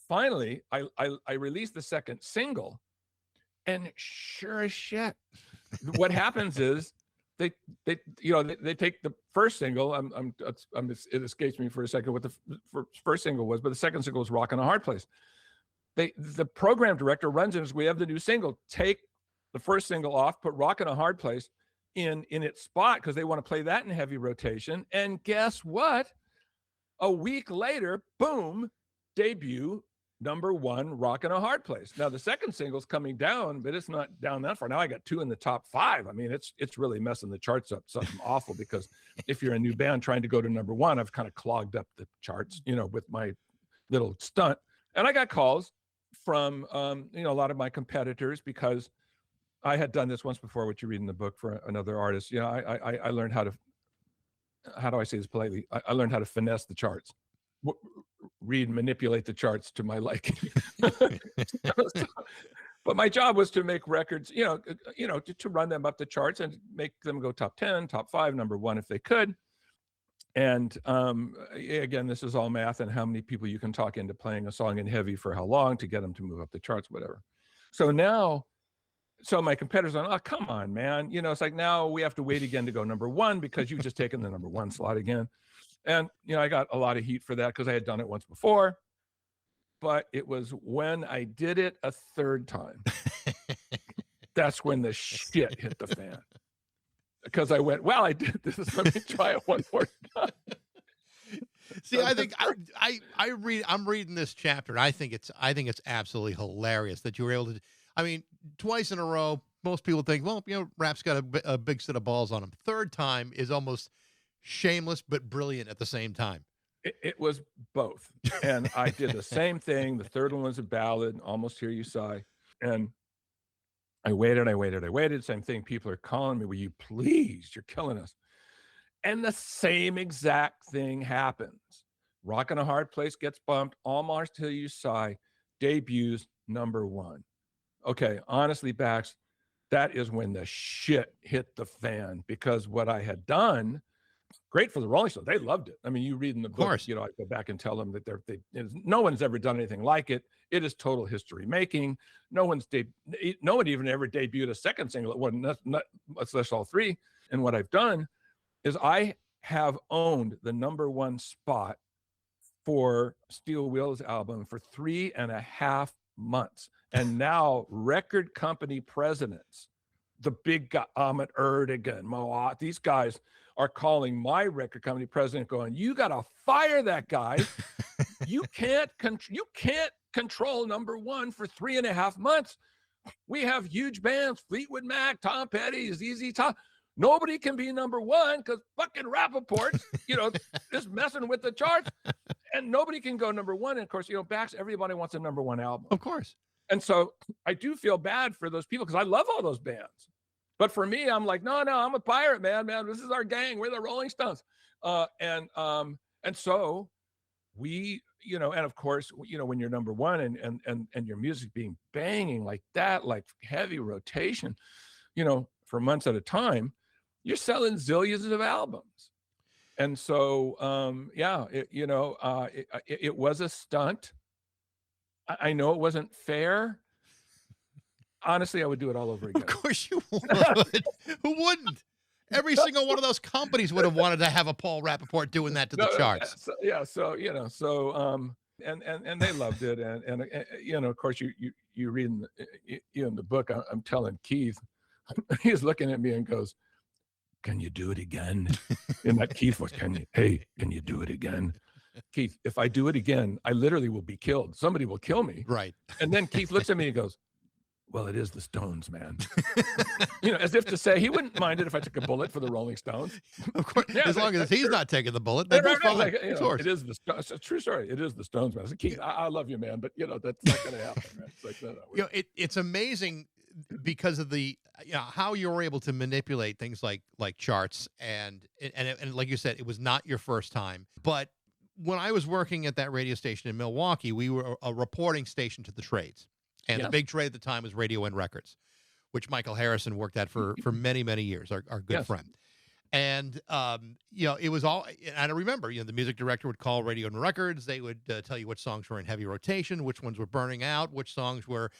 finally I released the second single, and sure as shit, what happens is they take the first single. It escapes me for a second what the first single was, but the second single was "Rockin' a Hard Place." The program director runs in as, "We have the new single. Take the first single off, put "Rockin' a Hard Place" in its spot because they want to play that in heavy rotation." And guess what? A week later, boom, debut number 1, "Rockin' a Hard Place." Now the second single's coming down, but it's not down that far. Now I got 2 in the top 5. I mean, it's really messing the charts up, something awful, because if you're a new band trying to go to number 1, I've kind of clogged up the charts, with my little stunt. And I got calls from a lot of my competitors, because I had done this once before, what you read in the book, for another artist. I learned how do I say this politely? I learned how to finesse the charts, manipulate the charts to my liking. But my job was to make records, to run them up the charts and make them go top 10, top 5, number 1 if they could. And again, this is all math and how many people you can talk into playing a song in heavy for how long to get them to move up the charts, whatever. So my competitors are, "Oh, come on, man. It's like, now we have to wait again to go number 1 because you've just taken the number 1 slot again." And, I got a lot of heat for that because I had done it once before. But it was when I did it a third time, that's when the shit hit the fan. Because I went, "Well, I did this. Let me try it one more time." See, I think I'm reading this chapter, and I think it's absolutely hilarious that you were able to. I mean, twice in a row, most people think, well, Rap's got a big set of balls on him. Third time is almost shameless but brilliant at the same time. It was both. And I did the same thing. The third one was a ballad, "Almost Hear You Sigh." And I waited. Same thing. People are calling me, "Will you please? You're killing us." And the same exact thing happens. "Rockin' a Hard Place" gets bumped. "Almost Hear You Sigh" debuts number 1. okay, honestly, Bax, that is when the shit hit the fan, because what I had done, great for the Rolling Stones. They loved it. I mean, you read in the Of book, course. I go back and tell them that no one's ever done anything like it. It is total history making. No one even ever debuted a second single. It wasn't much less all three. And what I've done is I have owned the #1 spot for Steel Wheels album for 3.5 months. And now record company presidents, the big guy, Ahmet Erdogan, Moat, these guys are calling my record company president going, you got to fire that guy. You can't control #1 for 3.5 months. We have huge bands, Fleetwood Mac, Tom Petty, ZZ Top. Nobody can be #1 because fucking Rappaport, is messing with the charts, and nobody can go #1. And of course, Bax, everybody wants a #1 album. Of course. And so I do feel bad for those people because I love all those bands. But for me, I'm like, no, I'm a pirate, man. This is our gang. We're the Rolling Stones. And so we, and of course, when you're #1 and your music being banging like that, like heavy rotation, for months at a time, you're selling zillions of albums. And so, it was a stunt. I know it wasn't fair. Honestly, I would do it all over again. Of course you would. Who wouldn't? Every single one of those companies would have wanted to have a Paul Rappaport doing that to the charts. And they loved it. And of course, you read in the book, I'm telling Keith, he's looking at me and goes, can you do it again? And that Keith voice, can you do it again? Keith, if I do it again, I literally will be killed. Somebody will kill me. Right. And then Keith looks at me and goes, well, it is the Stones, man. As if to say he wouldn't mind it if I took a bullet for the Rolling Stones. Of course, as long as he's not taking the bullet, Right, that's fine. like, of course. It is it's a true story. It is the Stones, man. I said, Keith, I love you, man, but that's not going to happen, man. It's like, no. It's amazing because of the how you were able to manipulate things like charts and like you said, it was not your first time. But when I was working at that radio station in Milwaukee, we were a reporting station to the trades. And the big trade at the time was Radio N Records, which Michael Harrison worked at for many, many years, our good friend. And, it was all, and I remember, the music director would call Radio N Records. They would tell you which songs were in heavy rotation, which ones were burning out, which songs were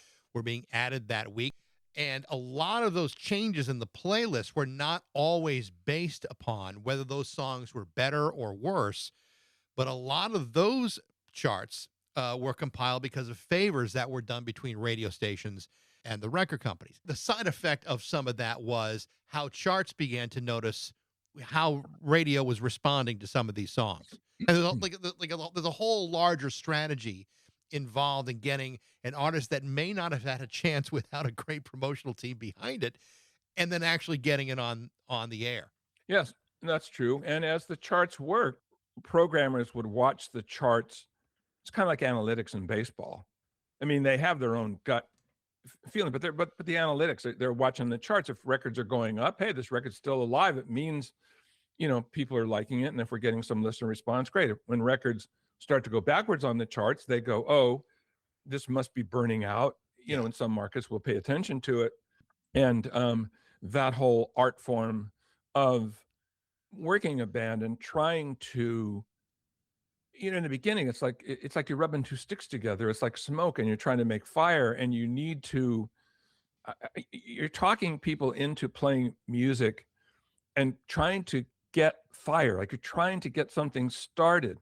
being added that week. And a lot of those changes in the playlist were not always based upon whether those songs were better or worse, but a lot of those charts were compiled because of favors that were done between radio stations and the record companies. The side effect of some of that was how charts began to notice how radio was responding to some of these songs. And there's a whole larger strategy involved in getting an artist that may not have had a chance without a great promotional team behind it, and then actually getting it on the air. Yes, that's true. And as the charts worked, programmers would watch the charts. It's kind of like analytics in baseball. I mean, they have their own gut feeling, but the analytics, they're watching the charts. If records are going up, hey, this record's still alive. It means, people are liking it. And if we're getting some listener response, great. When records start to go backwards on the charts, they go, oh, this must be burning out. In some markets, we'll pay attention to it. And that whole art form of working a band and trying to, in the beginning, it's like you're rubbing two sticks together. It's like smoke, and you're trying to make fire, and you need to. You're talking people into playing music, and trying to get fire. Like you're trying to get something started.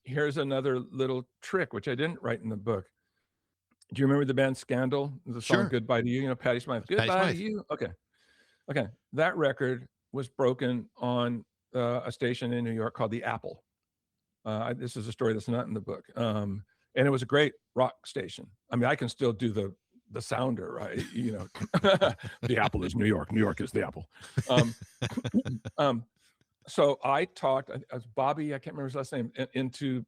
Here's another little trick, which I didn't write in the book. Do you remember the band Scandal? The song Sure. "Goodbye to You." Patti Smith. Goodbye to you. Okay. That record was broken on a station in New York called the Apple. This is a story that's not in the book. And it was a great rock station. I mean, I can still do the sounder, right? The Apple is New York. New York is the Apple. So I talked as Bobby, I can't remember his last name, into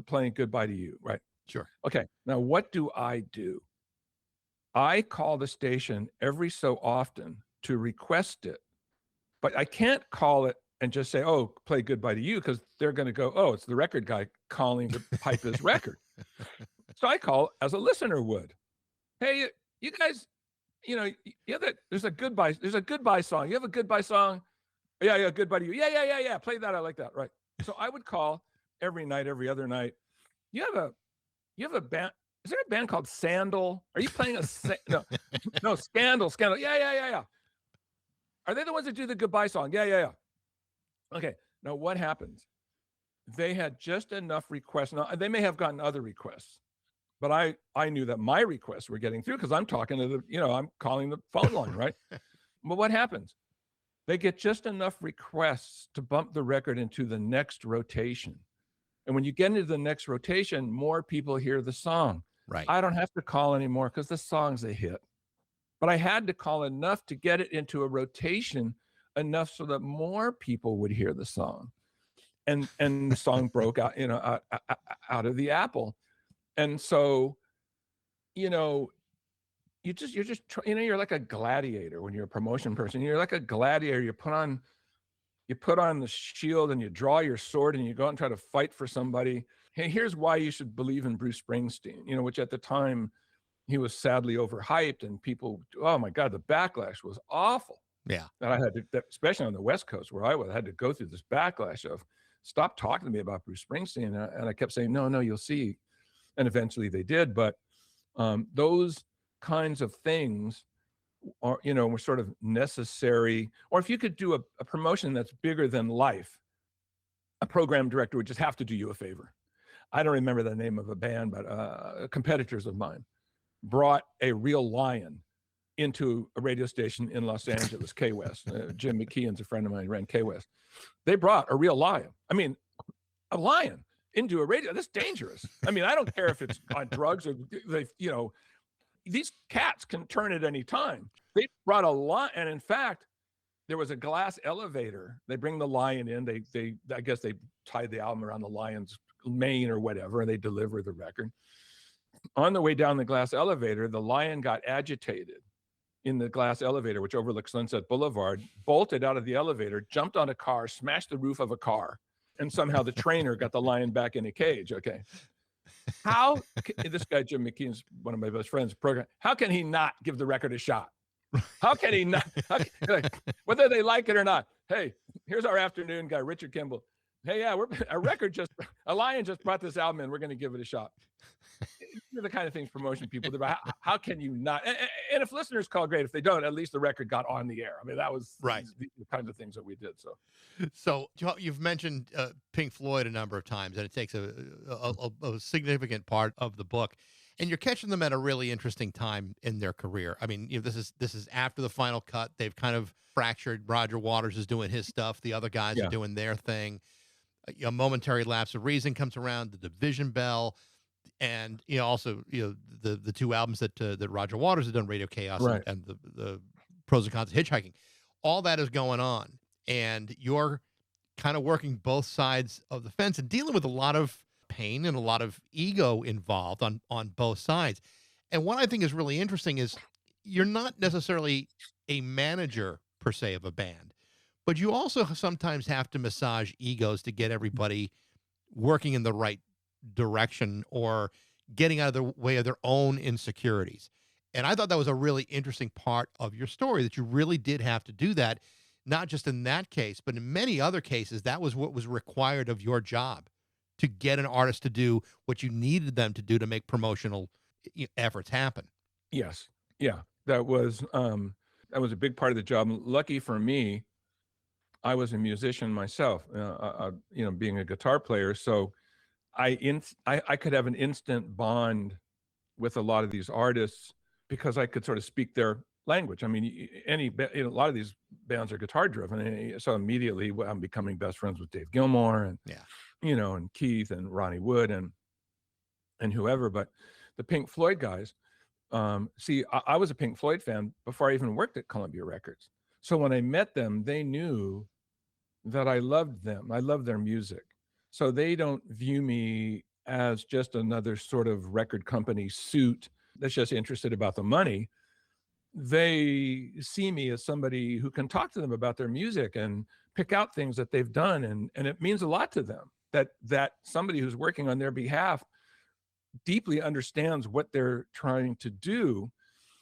playing "Goodbye to You," right? Sure. Okay. Now, what do? I call the station every so often to request it, but I can't call it and just say, oh, play "Goodbye to You," because they're going to go, oh, it's the record guy calling to pipe his record. So I call as a listener would. Hey, you guys, there's a goodbye song. You have a goodbye song? Yeah, goodbye to you. Yeah. Play that. I like that. Right. So I would call every night, every other night. You have a band. Is there a band called Sandal? Are you playing no, Scandal. Yeah. Are they the ones that do the goodbye song? Yeah. Okay. Now what happens? They had just enough requests. Now they may have gotten other requests, but I knew that my requests were getting through because I'm talking to I'm calling the phone line, right? But what happens? They get just enough requests to bump the record into the next rotation. And when you get into the next rotation, more people hear the song. Right. I don't have to call anymore because the song's a hit. But I had to call enough to get it into a rotation enough so that more people would hear the song. And the song broke out, out of the apple. And so, you're like a gladiator when you're a promotion person. You're like a gladiator. You put on the shield and you draw your sword and you go out and try to fight for somebody. Hey, here's why you should believe in Bruce Springsteen, which at the time he was sadly overhyped and people, oh my God, the backlash was awful. Yeah. And I had to, especially on the West Coast where I had to go through this backlash of stop talking to me about Bruce Springsteen. And I kept saying, no, you'll see. And eventually they did. But those kinds of things are, were sort of necessary. Or if you could do a promotion that's bigger than life, a program director would just have to do you a favor. I don't remember the name of a band, but competitors of mine brought a real lion into a radio station in Los Angeles, K West. Jim McKeon's a friend of mine, ran K West. They brought a real lion. I mean, a lion into a radio. That's dangerous. I mean, I don't care if it's on drugs or these cats can turn at any time. They brought a lion, and in fact, there was a glass elevator. They bring the lion in. I guess they tied the album around the lion's mane or whatever, and they deliver the record. On the way down the glass elevator, the lion got agitated in the glass elevator, which overlooks Sunset Boulevard, bolted out of the elevator, jumped on a car, smashed the roof of a car, and somehow the trainer got the lion back in a cage. Okay. How, this guy, Jim McKeon's one of my best friends, how can he not give the record a shot? How can he not, whether they like it or not? Hey, here's our afternoon guy, Richard Kimball. Hey, yeah, a lion just brought this album in. We're going to give it a shot. These are the kind of things promotion people do. How can you not? And if listeners call, great. If they don't, at least the record got on the air. I mean, that was right. The kinds of things that we did. So you've mentioned Pink Floyd a number of times, and it takes a significant part of the book. And you're catching them at a really interesting time in their career. I mean, this is after the final cut. They've kind of fractured. Roger Waters is doing his stuff. The other guys are doing their thing. A momentary lapse of reason comes around. The Division Bell. And also the two albums that Roger Waters had done, Radio Chaos, right, and the Pros and Cons of Hitchhiking, all that is going on, and you're kind of working both sides of the fence and dealing with a lot of pain and a lot of ego involved on both sides. And what I think is really interesting is you're not necessarily a manager per se of a band, but you also sometimes have to massage egos to get everybody working in the right direction or getting out of the way of their own insecurities. And I thought that was a really interesting part of your story, that you really did have to do that, not just in that case, but in many other cases. That was what was required of your job, to get an artist to do what you needed them to do to make promotional efforts happen. Yes. Yeah. That was a big part of the job. Lucky for me, I was a musician myself, being a guitar player. So I could have an instant bond with a lot of these artists because I could sort of speak their language. I mean, a lot of these bands are guitar driven, so immediately I'm becoming best friends with Dave Gilmour and and Keith and Ronnie Wood and whoever. But the Pink Floyd guys, I was a Pink Floyd fan before I even worked at Columbia Records. So when I met them, they knew that I loved them. I loved their music. So they don't view me as just another sort of record company suit that's just interested about the money. They see me as somebody who can talk to them about their music and pick out things that they've done. And it means a lot to them that somebody who's working on their behalf deeply understands what they're trying to do.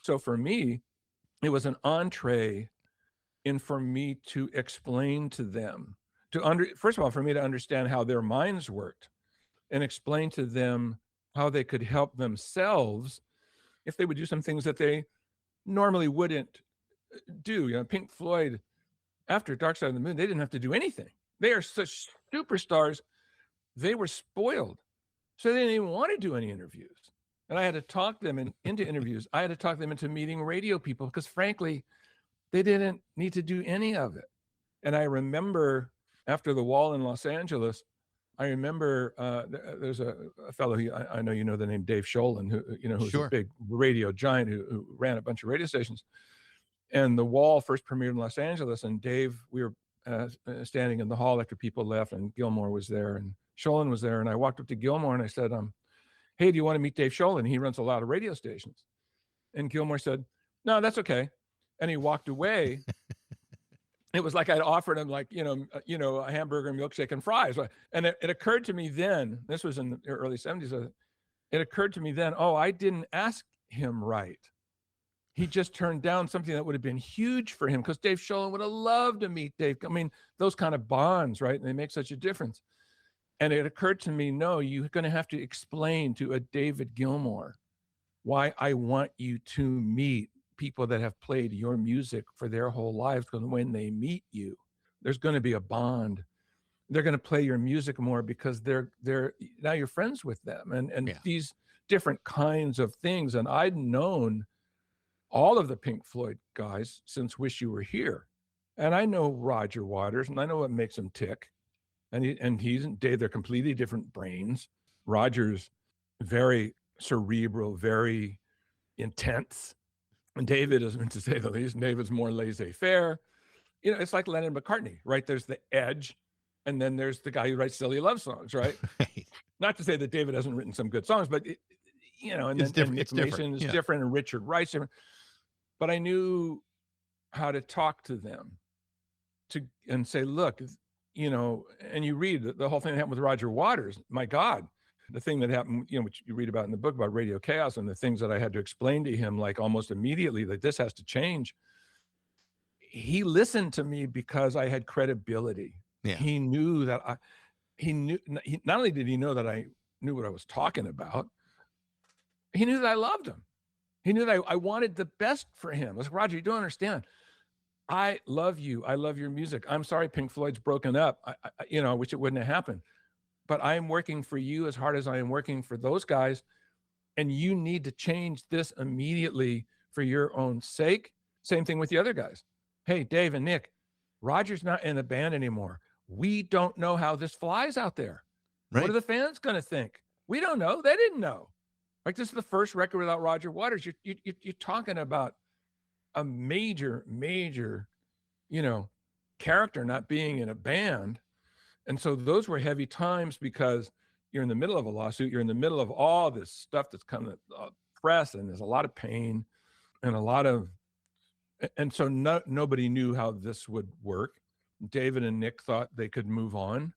So for me, it was an entree in for me to explain to them, first of all, for me to understand how their minds worked and explain to them how they could help themselves if they would do some things that they normally wouldn't do. You know, Pink Floyd, after Dark Side of the Moon, they didn't have to do anything. They are such superstars. They were spoiled. So they didn't even want to do any interviews. And I had to talk them into interviews. I had to talk them into meeting radio people because, frankly, they didn't need to do any of it. And I remember after the Wall in Los Angeles, I remember there's a fellow, I know you know the name Dave Sholin, who's Sure. a big radio giant who ran a bunch of radio stations. And the Wall first premiered in Los Angeles, and Dave, we were standing in the hall after people left, and Gilmore was there, and Sholin was there. And I walked up to Gilmore and I said, hey, do you want to meet Dave Sholin? He runs a lot of radio stations. And Gilmore said, no, that's okay. And he walked away. It was like I'd offered him a hamburger, milkshake, and fries. And it occurred to me then, this was in the early 70s, it occurred to me then, I didn't ask him right. He just turned down something that would have been huge for him because Dave Sholin would have loved to meet Dave. I mean, those kind of bonds, right? And they make such a difference. And it occurred to me, no, you're going to have to explain to a David Gilmour why I want you to meet people that have played your music for their whole lives, because when they meet you, there's going to be a bond. They're going to play your music more because they're now you're friends with them, and these different kinds of things. And I'd known all of the Pink Floyd guys since Wish You Were Here, and I know Roger Waters, and I know what makes him tick. And he's and Dave, they're completely different brains. Roger's very cerebral, very intense. And David is, to say the least, David's more laissez-faire. It's like Lennon and McCartney, right? There's the edge, and then there's the guy who writes silly love songs, right? Not to say that David hasn't written some good songs, but and it's then different. Nick Mason is different, and Richard Wright's different. But I knew how to talk to them and say, look, and you read the whole thing that happened with Roger Waters. My God, the thing that happened, which you read about in the book about Radio Chaos, and the things that I had to explain to him, like almost immediately, that this has to change. He listened to me because I had credibility. Yeah. He knew that not only did he know that I knew what I was talking about, he knew that I loved him. He knew that I wanted the best for him. I was like, Roger, you don't understand. I love you. I love your music. I'm sorry Pink Floyd's broken up. I wish it wouldn't have happened. But I am working for you as hard as I am working for those guys. And you need to change this immediately for your own sake. Same thing with the other guys. Hey, Dave and Nick, Roger's not in the band anymore. We don't know how this flies out there. Right. What are the fans going to think? We don't know. They didn't know. Like, this is the first record without Roger Waters. You're talking about a major, character not being in a band. And so those were heavy times because you're in the middle of a lawsuit. You're in the middle of all this stuff that's coming to the press, and there's a lot of pain and so nobody knew how this would work. David and Nick thought they could move on.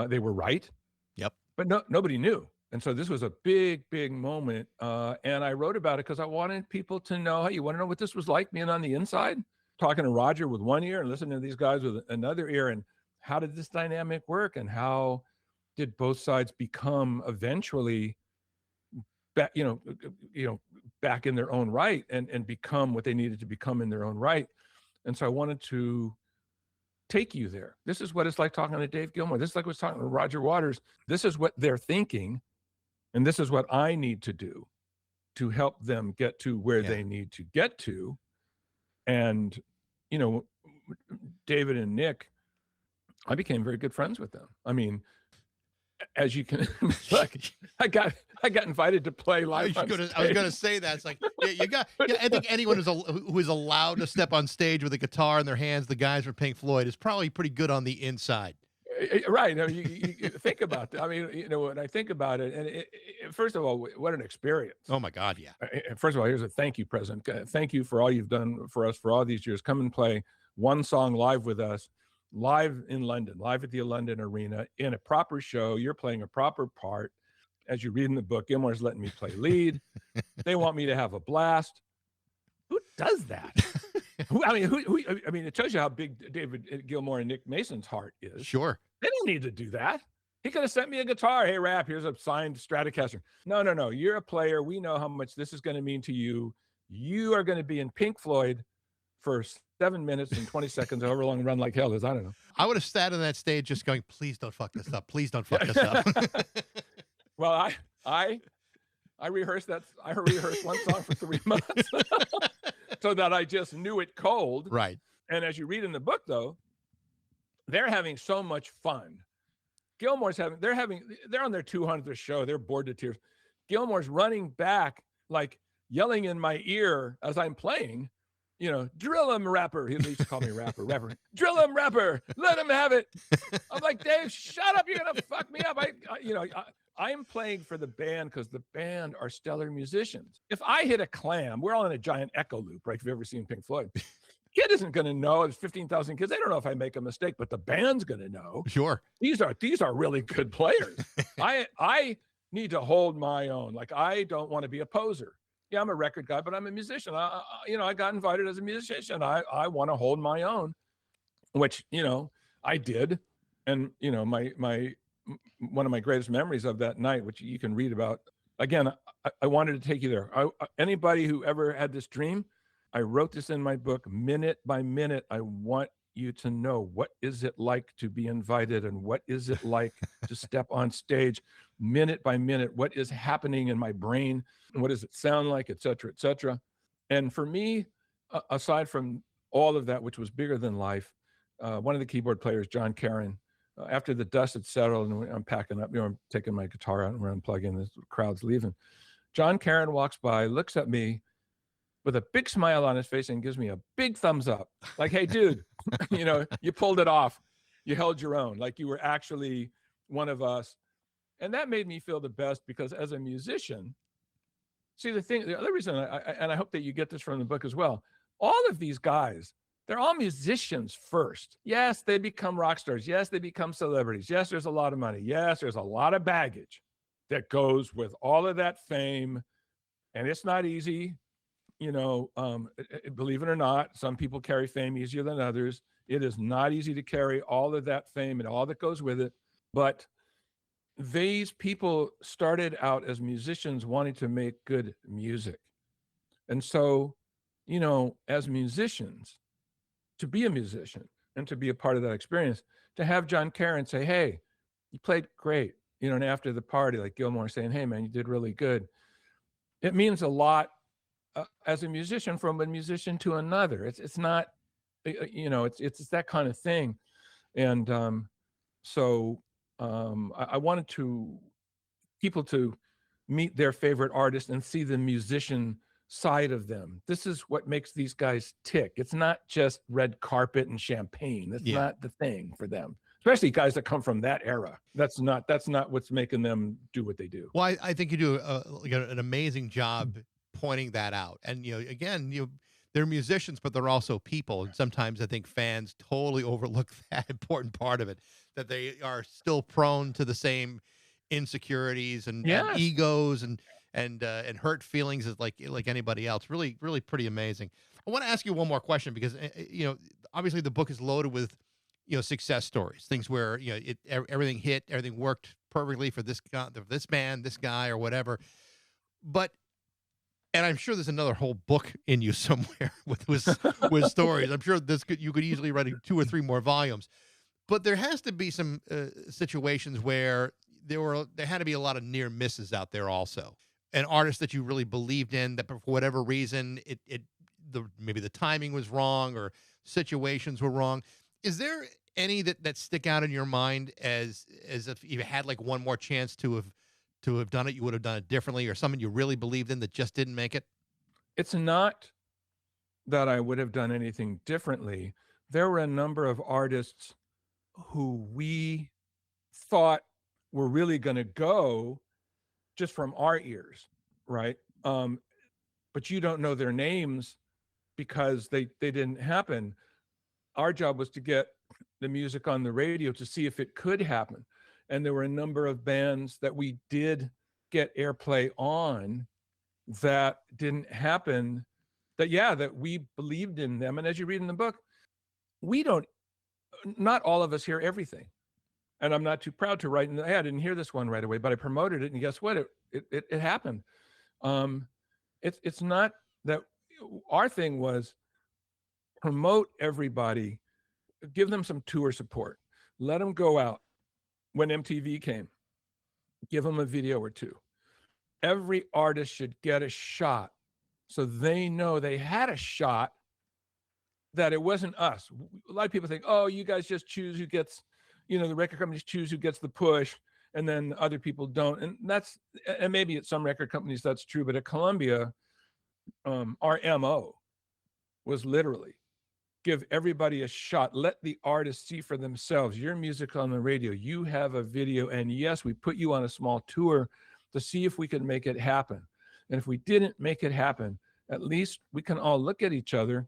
They were right. Yep. But nobody knew. And so this was a big, big moment. And I wrote about it because I wanted people to know, hey, you want to know what this was like being on the inside? Talking to Roger with one ear and listening to these guys with another ear. And how did this dynamic work? And how did both sides become eventually back, back in their own right and become what they needed to become in their own right? And so I wanted to take you there. This is what it's like talking to Dave Gilmour. This is like what's talking to Roger Waters. This is what they're thinking. And this is what I need to do to help them get to where they need to get to. And, David and Nick, I became very good friends with them. I mean, as you can look, I got invited to play live. I was going to say that. It's like, I think anyone who is allowed to step on stage with a guitar in their hands, the guys from Pink Floyd, is probably pretty good on the inside. Right. You think about that. I mean, when I think about it, and first of all, what an experience. Oh my God. Yeah. First of all, here's a thank you present. Thank you for all you've done for us for all these years. Come and play one song live with us, live in London, live at the London Arena in a proper show. You're playing a proper part. As you read in the book, Gilmour's letting me play lead. They want me to have a blast. Who does that? I mean, it tells you how big David Gilmour and Nick Mason's heart is. Sure. They don't need to do that. He could have sent me a guitar. Hey, Rap, here's a signed Stratocaster. No. You're a player. We know how much this is going to mean to you. You are going to be in Pink Floyd for 7 minutes and 20 seconds, however long Run Like Hell is. I don't know. I would have sat on that stage just going, please don't fuck this up. Please don't fuck this up. Well, I rehearsed that. I rehearsed one song for 3 months so that I just knew it cold. Right. And as you read in the book, though, they're having so much fun. They're on their 200th show. They're bored to tears. Gilmour's running back, like yelling in my ear as I'm playing, drill him, rapper. He used to call me rapper. Drill him, rapper. Let him have it. I'm like, Dave, shut up. You're going to fuck me up. I'm playing for the band because the band are stellar musicians. If I hit a clam, we're all in a giant echo loop, right? If you've ever seen Pink Floyd. Kid isn't going to know. There's 15,000 kids. They don't know if I make a mistake, but the band's going to know. Sure. These are really good players. I need to hold my own. Like, I don't want to be a poser. Yeah, I'm a record guy, but I'm a musician. I got invited as a musician. I want to hold my own, which, I did. And, one of my greatest memories of that night, which you can read about, again, I wanted to take you there. Anybody who ever had this dream, I wrote this in my book, minute by minute. I want you to know, what is it like to be invited, and what is it like to step on stage, minute by minute? What is happening in my brain, and what does it sound like, et cetera, et cetera. And for me, aside from all of that, which was bigger than life, one of the keyboard players, John Caron, after the dust had settled and I'm packing up, I'm taking my guitar out and we're unplugging, the crowd's leaving. John Caron walks by, looks at me with a big smile on his face and gives me a big thumbs up. Like, hey, dude, you pulled it off. You held your own. Like, you were actually one of us. And that made me feel the best, because as a musician, the other reason, I hope that you get this from the book as well, all of these guys, they're all musicians first. Yes, they become rock stars. Yes, they become celebrities. Yes, there's a lot of money. Yes, there's a lot of baggage that goes with all of that fame. And it's not easy. Believe it or not, some people carry fame easier than others. It is not easy to carry all of that fame and all that goes with it. But these people started out as musicians wanting to make good music. And so, as musicians, to be a musician and to be a part of that experience, to have John Caron say, hey, you played great, and after the party, like Gilmour saying, hey, man, you did really good. It means a lot as a musician, from a musician to another. It's not, it's that kind of thing. And I wanted people to meet their favorite artist and see the musician side of them. This is what makes these guys tick. It's not just red carpet and champagne. That's not the thing for them, especially guys that come from that era. That's not what's making them do what they do. Well, I think you do an amazing job pointing that out. And again, they're musicians, but they're also people. And sometimes I think fans totally overlook that important part of it, that they are still prone to the same insecurities and egos and hurt feelings as like anybody else. Really, really pretty amazing. I want to ask you one more question, because obviously the book is loaded with success stories, things where everything hit, everything worked perfectly for this band, this guy, or whatever. And I'm sure there's another whole book in you somewhere with stories. I'm sure you could easily write 2 or 3 more volumes. But there has to be some situations where there had to be a lot of near misses out there also. An artist that you really believed in, that for whatever reason maybe the timing was wrong or situations were wrong. Is there any that stick out in your mind as if you had like one more chance to have done it, you would have done it differently, or someone you really believed in that just didn't make it? It's not that I would have done anything differently. There were a number of artists who we thought were really going to go just from our ears, right? But you don't know their names because they didn't happen. Our job was to get the music on the radio to see if it could happen. And there were a number of bands that we did get airplay on that didn't happen that we believed in them. And as you read in the book, not all of us hear everything. And I'm not too proud to write, hey, I didn't hear this one right away, but I promoted it. And guess what? It happened. It's not that our thing was promote everybody, give them some tour support, let them go out. When MTV came, give them a video or two. Every artist should get a shot so they know they had a shot, that it wasn't us. A lot of people think, oh, you guys just choose who gets, the record companies choose who gets the push, and then other people don't. And maybe at some record companies that's true, but at Columbia, our MO was literally give everybody a shot. Let the artists see for themselves. Your music on the radio, you have a video, and yes, we put you on a small tour to see if we could make it happen. And if we didn't make it happen, at least we can all look at each other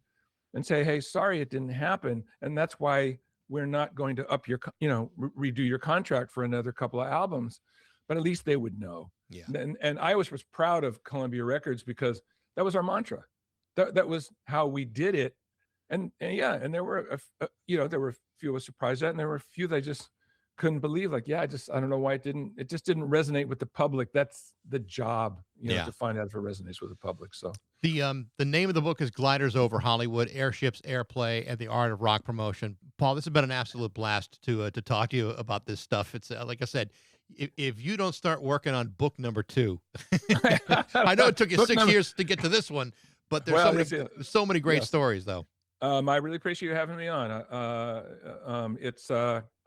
and say, hey, sorry, it didn't happen. And that's why we're not going to up your, redo your contract for another couple of albums. But at least they would know. Yeah. And I was proud of Columbia Records because that was our mantra. That was how we did it. And there were, there were a few I was surprised at, and there were a few that I just couldn't believe. Like, I don't know why it just didn't resonate with the public. That's the job, to find out if it resonates with the public. So the name of the book is Gliders Over Hollywood, Airships, Airplay, and the Art of Rock Promotion. Paul, this has been an absolute blast to talk to you about this stuff. It's like I said, if you don't start working on book number 2, I know it took you 6 years to get to this one, but there's so many great stories though. I really appreciate you having me on.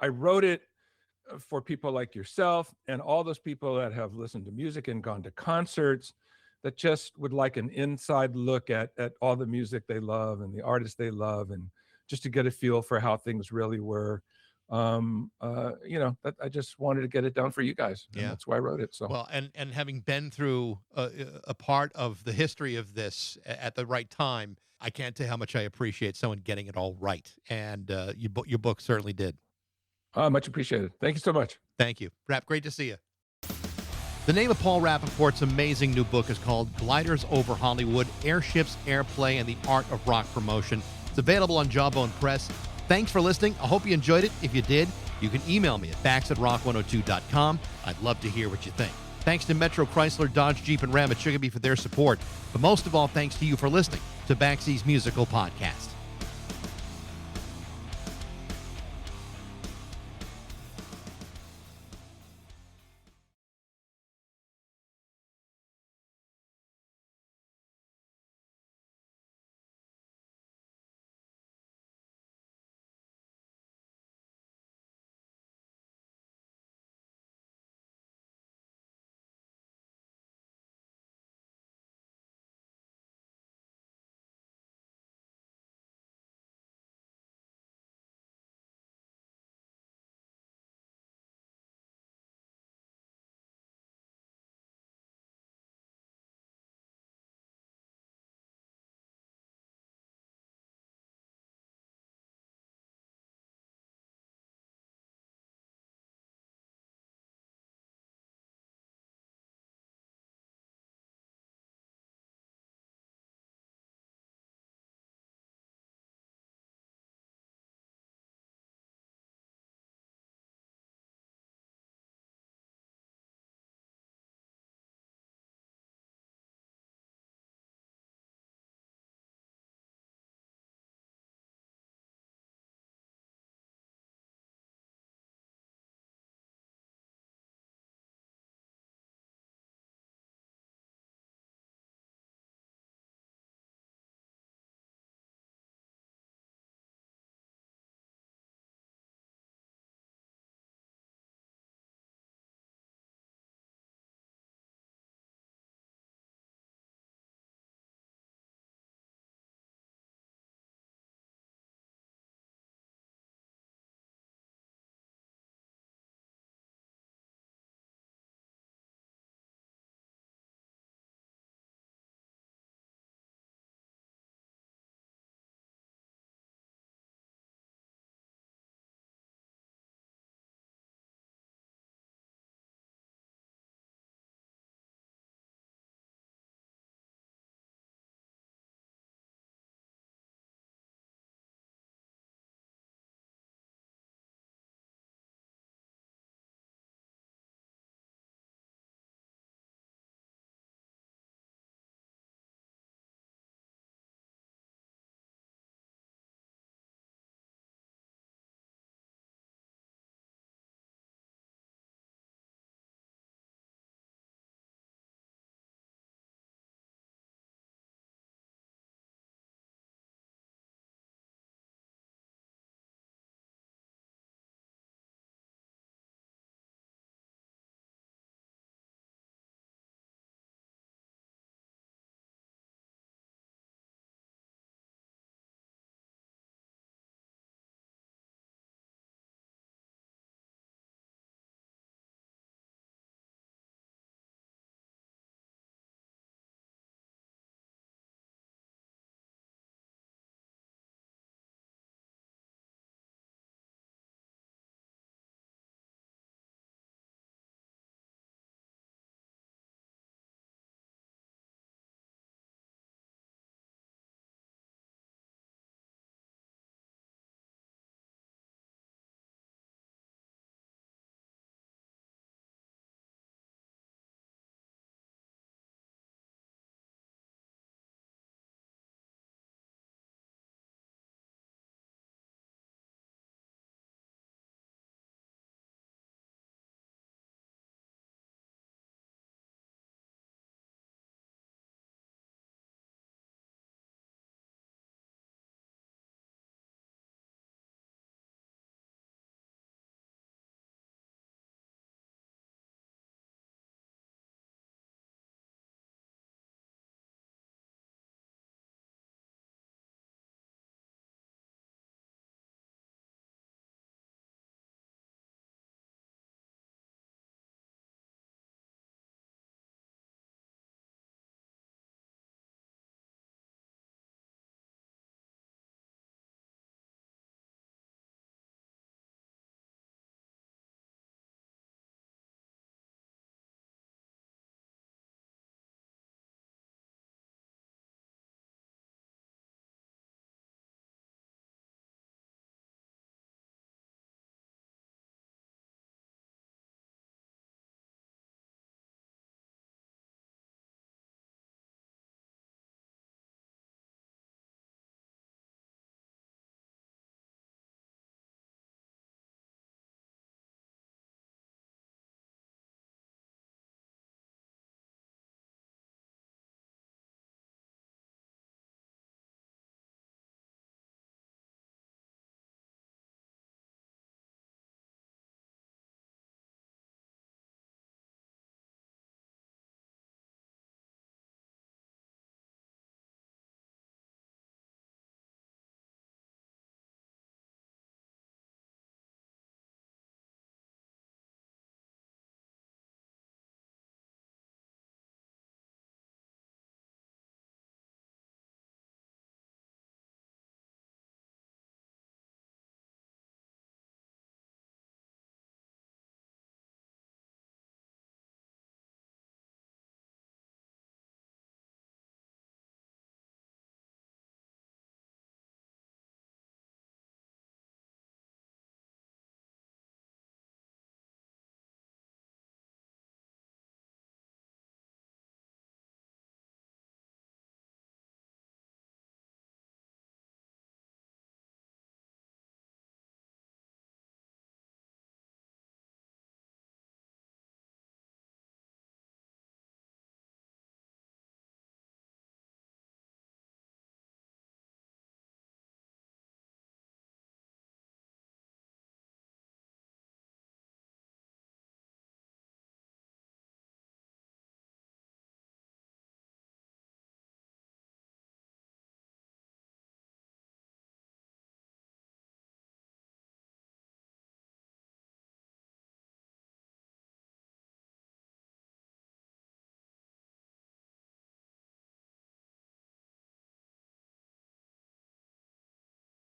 I wrote it for people like yourself and all those people that have listened to music and gone to concerts that just would like an inside look at all the music they love and the artists they love, and just to get a feel for how things really were. I just wanted to get it down for you guys. And that's why I wrote it. So well, and having been through a part of the history of this at the right time, I can't tell how much I appreciate someone getting it all right. And your book certainly did. Much appreciated. Thank you so much. Thank you. Rap, great to see you. The name of Paul Rappaport's amazing new book is called Gliders Over Hollywood, Airships, Airplay, and the Art of Rock Promotion. It's available on Jawbone Press. Thanks for listening. I hope you enjoyed it. If you did, you can email me at bax@rock102.com. I'd love to hear what you think. Thanks to Metro Chrysler, Dodge, Jeep, and Ram at Chicopee for their support. But most of all, thanks to you for listening to Baxie's Musical Podcast.